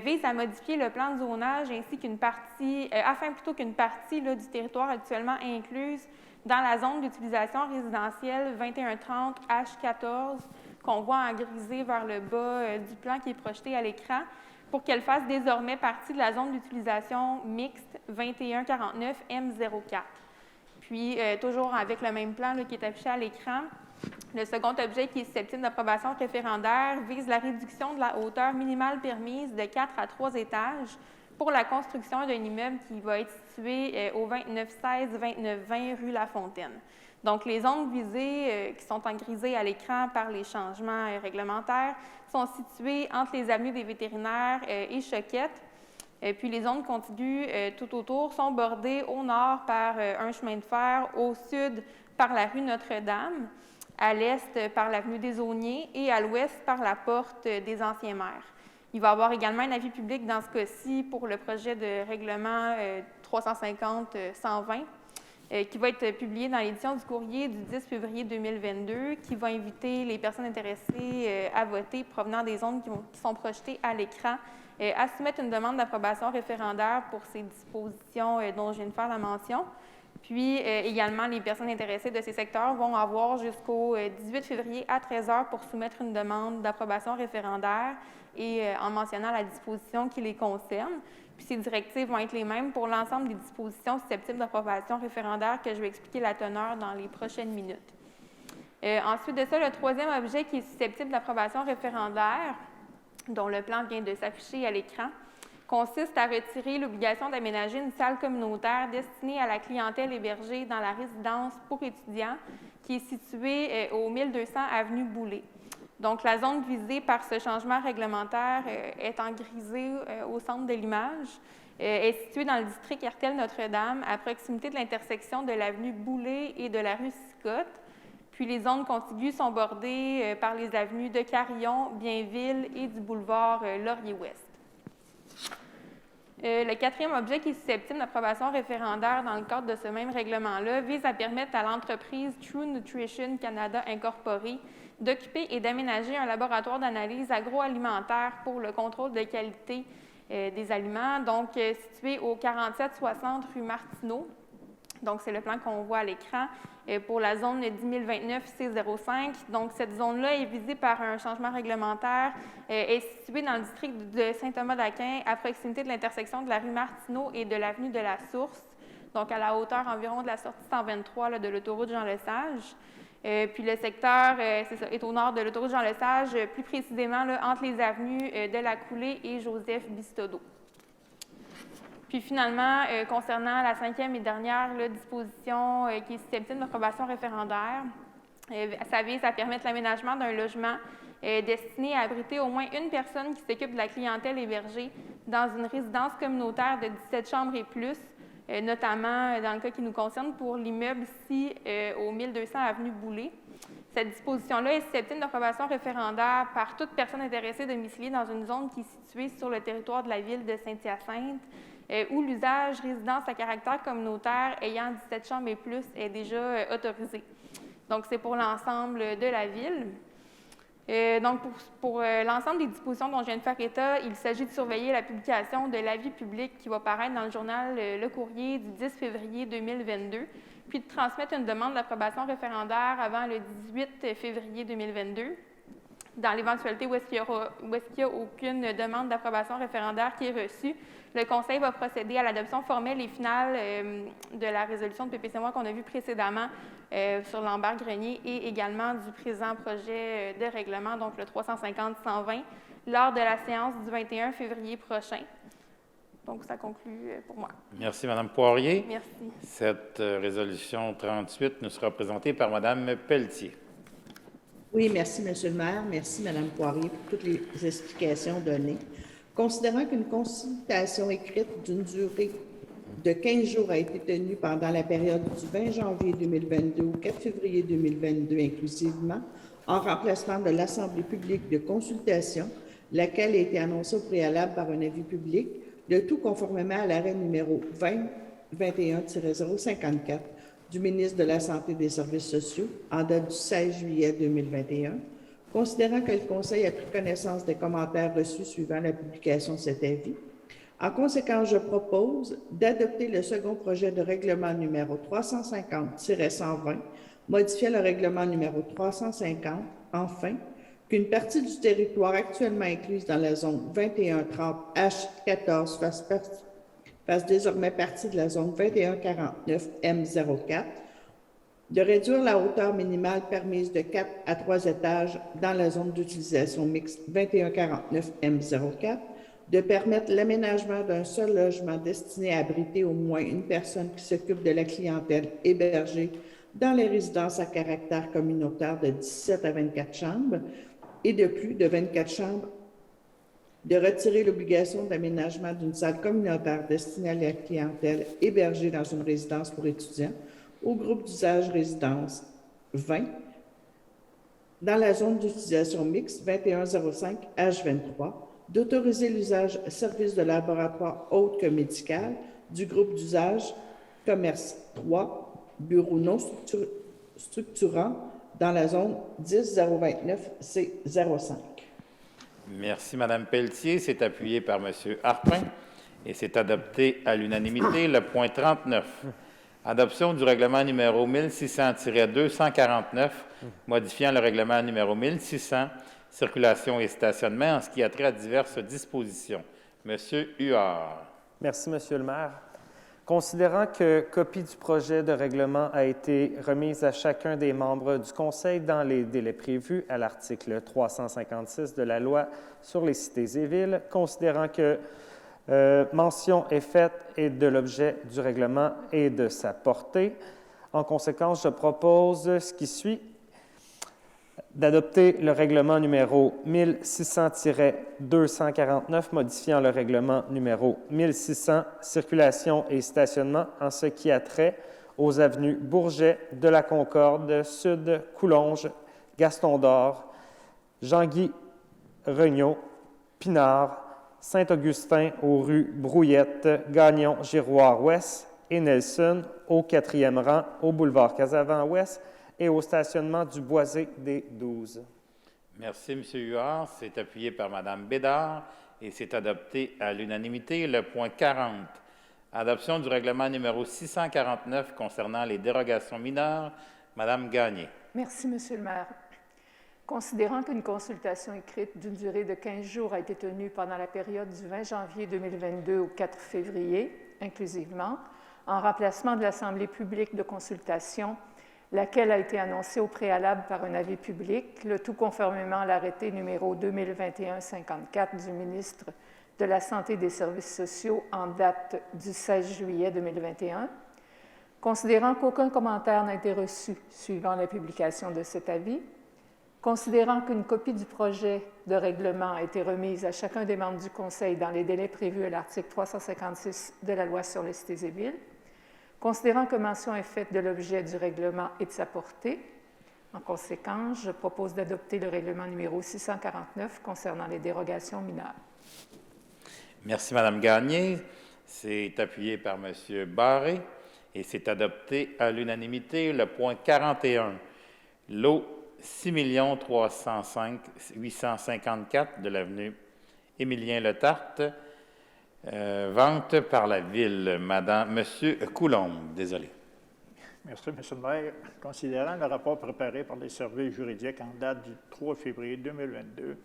vise à modifier le plan de zonage ainsi qu'une partie, afin plutôt qu'une partie là, du territoire actuellement incluse dans la zone d'utilisation résidentielle 2130 H14 qu'on voit en grisé vers le bas du plan qui est projeté à l'écran, pour qu'elle fasse désormais partie de la zone d'utilisation mixte 2149 M04. Puis, toujours avec le même plan là, qui est affiché à l'écran, le second objet qui est susceptible d'approbation référendaire vise la réduction de la hauteur minimale permise de 4 à 3 étages pour la construction d'un immeuble qui va être situé au 2916-2920 rue La Fontaine. Donc, les zones visées qui sont en grisé à l'écran par les changements réglementaires sont situées entre les avenues des Vétérinaires et Choquette. Puis, les zones contiguës tout autour sont bordées au nord par un chemin de fer, au sud par la rue Notre-Dame, à l'est par l'avenue des Aulniers et à l'ouest par la porte des Anciens Maires. Il va y avoir également un avis public dans ce cas-ci pour le projet de règlement 350-120 qui va être publié dans l'édition du courrier du 10 février 2022, qui va inviter les personnes intéressées à voter provenant des zones qui sont projetées à l'écran à soumettre une demande d'approbation référendaire pour ces dispositions dont je viens de faire la mention. Puis, également, les personnes intéressées de ces secteurs vont avoir jusqu'au 18 février à 13 h pour soumettre une demande d'approbation référendaire et en mentionnant la disposition qui les concerne. Puis ces directives vont être les mêmes pour l'ensemble des dispositions susceptibles d'approbation référendaire que je vais expliquer la teneur dans les prochaines minutes. Ensuite de ça, le troisième objet qui est susceptible d'approbation référendaire, dont le plan vient de s'afficher à l'écran, consiste à retirer l'obligation d'aménager une salle communautaire destinée à la clientèle hébergée dans la résidence pour étudiants qui est située au 1200 avenue Boulay. Donc, la zone visée par ce changement réglementaire est en grisé au centre de l'image, est située dans le district Hertel-Notre-Dame, à proximité de l'intersection de l'avenue Boulay et de la rue Sicotte. Puis les zones contiguës sont bordées par les avenues de Carillon, Bienville et du boulevard Laurier-Ouest. Le quatrième objet qui est susceptible d'approbation référendaire dans le cadre de ce même règlement-là vise à permettre à l'entreprise True Nutrition Canada Incorporée d'occuper et d'aménager un laboratoire d'analyse agroalimentaire pour le contrôle de qualité des aliments, donc situé au 4760 rue Martineau. Donc, c'est le plan qu'on voit à l'écran pour la zone 10 029 C05. Donc, cette zone-là est visée par un changement réglementaire, est située dans le district de Saint-Thomas-d'Aquin, à proximité de l'intersection de la rue Martineau et de l'avenue de la Source, donc à la hauteur environ de la sortie 123 de l'autoroute Jean-Lesage. Puis le secteur est au nord de l'autoroute Jean-Lesage, plus précisément entre les avenues de la Coulée et Joseph Bistodeau. Puis finalement, concernant la cinquième et dernière disposition qui est susceptible d'approbation référendaire, ça vise à permettre l'aménagement d'un logement destiné à abriter au moins une personne qui s'occupe de la clientèle hébergée dans une résidence communautaire de 17 chambres et plus, notamment dans le cas qui nous concerne pour l'immeuble ici au 1200 avenue Boulay. Cette disposition-là est susceptible d'approbation référendaire par toute personne intéressée domiciliée dans une zone qui est située sur le territoire de la ville de Saint-Hyacinthe, où l'usage résidence à caractère communautaire ayant 17 chambres et plus est déjà autorisé. Donc, c'est pour l'ensemble de la ville. Donc, pour l'ensemble des dispositions dont je viens de faire état, il s'agit de surveiller la publication de l'avis public qui va paraître dans le journal Le Courrier du 10 février 2022, puis de transmettre une demande d'approbation référendaire avant le 18 février 2022. Dans l'éventualité où est-ce qu'il n'y a aucune demande d'approbation référendaire qui est reçue, le Conseil va procéder à l'adoption formelle et finale de la résolution de PPC-MOI qu'on a vue précédemment sur Lambert-Grenier et également du présent projet de règlement, donc le 350-120, lors de la séance du 21 février prochain. Donc, ça conclut pour moi. Merci, Mme Poirier. Merci. Cette résolution 38 nous sera présentée par Mme Pelletier. Oui, merci, M. le maire. Merci, Mme Poirier, pour toutes les explications données. Considérant qu'une consultation écrite d'une durée de 15 jours a été tenue pendant la période du 20 janvier 2022 au 4 février 2022 inclusivement, en remplacement de l'Assemblée publique de consultation, laquelle a été annoncée au préalable par un avis public, le tout conformément à l'arrêt numéro 2021-054 du ministre de la Santé et des Services sociaux en date du 16 juillet 2021, considérant que le Conseil a pris connaissance des commentaires reçus suivant la publication de cet avis. En conséquence, je propose d'adopter le second projet de règlement numéro 350-120, modifiant le règlement numéro 350, enfin, qu'une partie du territoire actuellement incluse dans la zone 2130H14 fasse désormais partie de la zone 2149M04, de réduire la hauteur minimale permise de 4 à 3 étages dans la zone d'utilisation mixte 2149M04, de permettre l'aménagement d'un seul logement destiné à abriter au moins une personne qui s'occupe de la clientèle hébergée dans les résidences à caractère communautaire de 17 à 24 chambres et de plus de 24 chambres, de retirer l'obligation d'aménagement d'une salle communautaire destinée à la clientèle hébergée dans une résidence pour étudiants au groupe d'usage résidence 20 dans la zone d'utilisation mixte 2105H23, d'autoriser l'usage service de laboratoire autre que médical du groupe d'usage commerce 3, bureau non structurant dans la zone 10-029C05. Merci, Mme Pelletier. C'est appuyé par M. Harpin et c'est adopté à l'unanimité. Le point 39, adoption du règlement numéro 1600-249, modifiant le règlement numéro 1600, circulation et stationnement en ce qui a trait à diverses dispositions. M. Huard. Merci, Monsieur le maire. Considérant que copie du projet de règlement a été remise à chacun des membres du Conseil dans les délais prévus à l'article 356 de la Loi sur les cités et villes, considérant que mention est faite et de l'objet du règlement et de sa portée, en conséquence, je propose ce qui suit: d'adopter le règlement numéro 1600-249, modifiant le règlement numéro 1600, circulation et stationnement, en ce qui a trait aux avenues Bourget, de la Concorde, Sud, Coulonges, Gaston-d'Or, Jean-Guy Regnault, Pinard, Saint-Augustin aux rues Brouillette, Gagnon, Giroir-Ouest et Nelson, au 4e rang, au boulevard Casavant-Ouest et au stationnement du Boisé des 12. Merci, M. Huard. C'est appuyé par Mme Bédard et c'est adopté à l'unanimité. Le point 40, adoption du règlement numéro 649 concernant les dérogations mineures. Mme Gagné. Merci, Monsieur le maire. Considérant qu'une consultation écrite d'une durée de 15 jours a été tenue pendant la période du 20 janvier 2022 au 4 février, inclusivement, en remplacement de l'Assemblée publique de consultation, laquelle a été annoncée au préalable par un avis public, le tout conformément à l'arrêté numéro 2021-54 du ministre de la Santé et des Services sociaux en date du 16 juillet 2021, considérant qu'aucun commentaire n'a été reçu suivant la publication de cet avis, considérant qu'une copie du projet de règlement a été remise à chacun des membres du Conseil dans les délais prévus à l'article 356 de la Loi sur les cités et villes, considérant que mention est faite de l'objet du règlement et de sa portée, en conséquence, je propose d'adopter le règlement numéro 649 concernant les dérogations mineures. Merci, Mme Gagné. C'est appuyé par M. Barré et c'est adopté à l'unanimité. Le point 41, lot 6 305 854 de l'avenue Émilien-Letarte, vente par la Ville. Monsieur Coulombe, désolé. Merci, M. le maire. Considérant le rapport préparé par les services juridiques en date du 3 février 2022,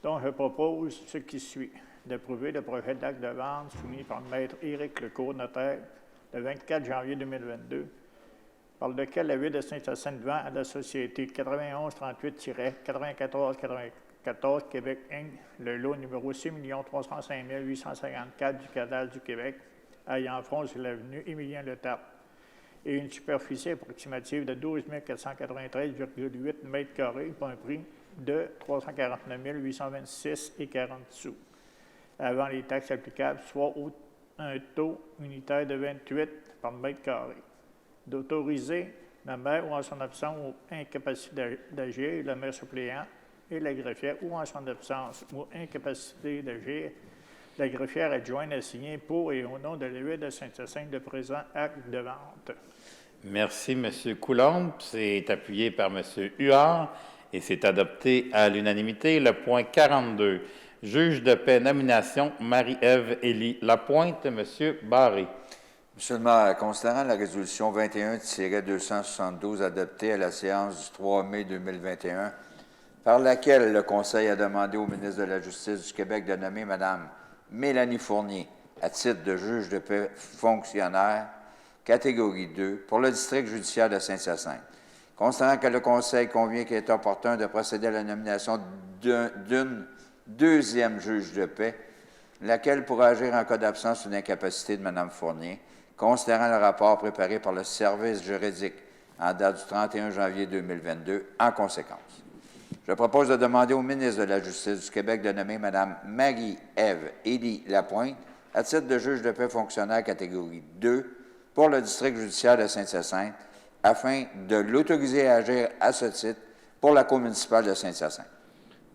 dont je propose ce qui suit: d'approuver le projet d'acte de vente soumis par Maître Éric Lecourt, notaire, le 24 janvier 2022, par lequel la Ville de Saint-Hyacinthe vend à la société 9138-9494 Québec Inc. le lot numéro 6 305 854 du cadastre du Québec, ayant front sur l'avenue Émilien-Letarte, et une superficie approximative de 12 493,8 m² pour un prix de 349 826,40 sous, avant les taxes applicables, soit un taux unitaire de 28 par mètre carré. D'autoriser la maire ou en son absence ou incapacité d'agir, le maire suppléant et la greffière ou en son absence ou incapacité d'agir, la greffière adjointe à signer pour et au nom de la Ville de Saint-Hyacinthe le présent acte de vente. Merci, M. Coulombe. C'est appuyé par M. Huard et c'est adopté à l'unanimité. Le point 42, juge de paix, nomination Marie-Ève Élie Lapointe. M. Barré. Monsieur le maire, considérant la résolution 21-272 adoptée à la séance du 3 mai 2021, par laquelle le Conseil a demandé au ministre de la Justice du Québec de nommer Mme Mélanie Fournier à titre de juge de paix fonctionnaire, catégorie 2, pour le district judiciaire de Saint-Hyacinthe. Considérant que le Conseil convient qu'il est opportun de procéder à la nomination d'une deuxième juge de paix, laquelle pourra agir en cas d'absence ou d'incapacité de Mme Fournier, considérant le rapport préparé par le service juridique en date du 31 janvier 2022, en conséquence. Je propose de demander au ministre de la Justice du Québec de nommer Mme Marie-Ève Élie Lapointe à titre de juge de paix fonctionnaire catégorie 2 pour le district judiciaire de Saint-Hyacinthe, afin de l'autoriser à agir à ce titre pour la Cour municipale de Saint-Hyacinthe.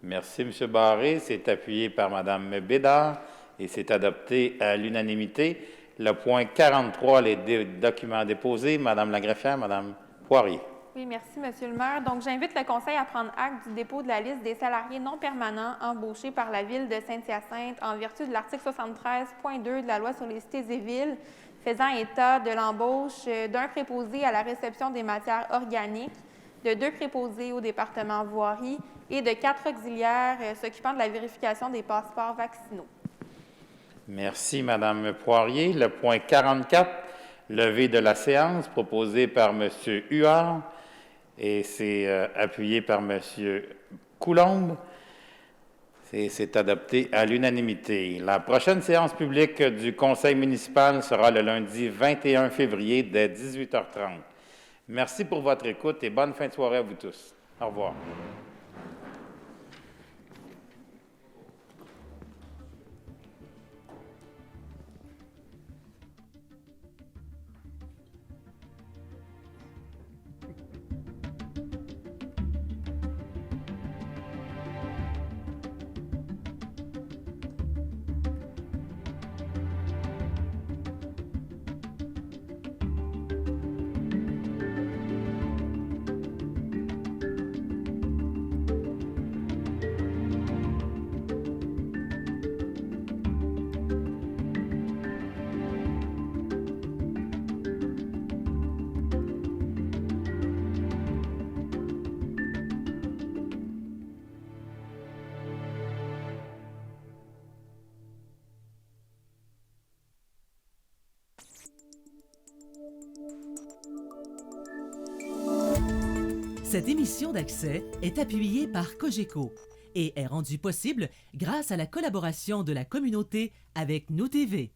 Merci, M. Barré. C'est appuyé par Mme Bédard et c'est adopté à l'unanimité. Le point 43, les documents déposés. Mme la greffière, Mme Poirier. Oui, merci, M. le maire. Donc, j'invite le Conseil à prendre acte du dépôt de la liste des salariés non permanents embauchés par la Ville de Saint-Hyacinthe en vertu de l'article 73.2 de la Loi sur les cités et villes, faisant état de l'embauche d'un préposé à la réception des matières organiques, de 2 préposés au département voirie et de 4 auxiliaires s'occupant de la vérification des passeports vaccinaux. Merci, Madame Poirier. Le point 44, levée de la séance, proposé par M. Huard, et c'est appuyé par M. Coulombe. C'est adopté à l'unanimité. La prochaine séance publique du Conseil municipal sera le lundi 21 février dès 18h30. Merci pour votre écoute et bonne fin de soirée à vous tous. Au revoir. Cette émission d'Accès est appuyée par Cogeco et est rendue possible grâce à la collaboration de la communauté avec Nous TV.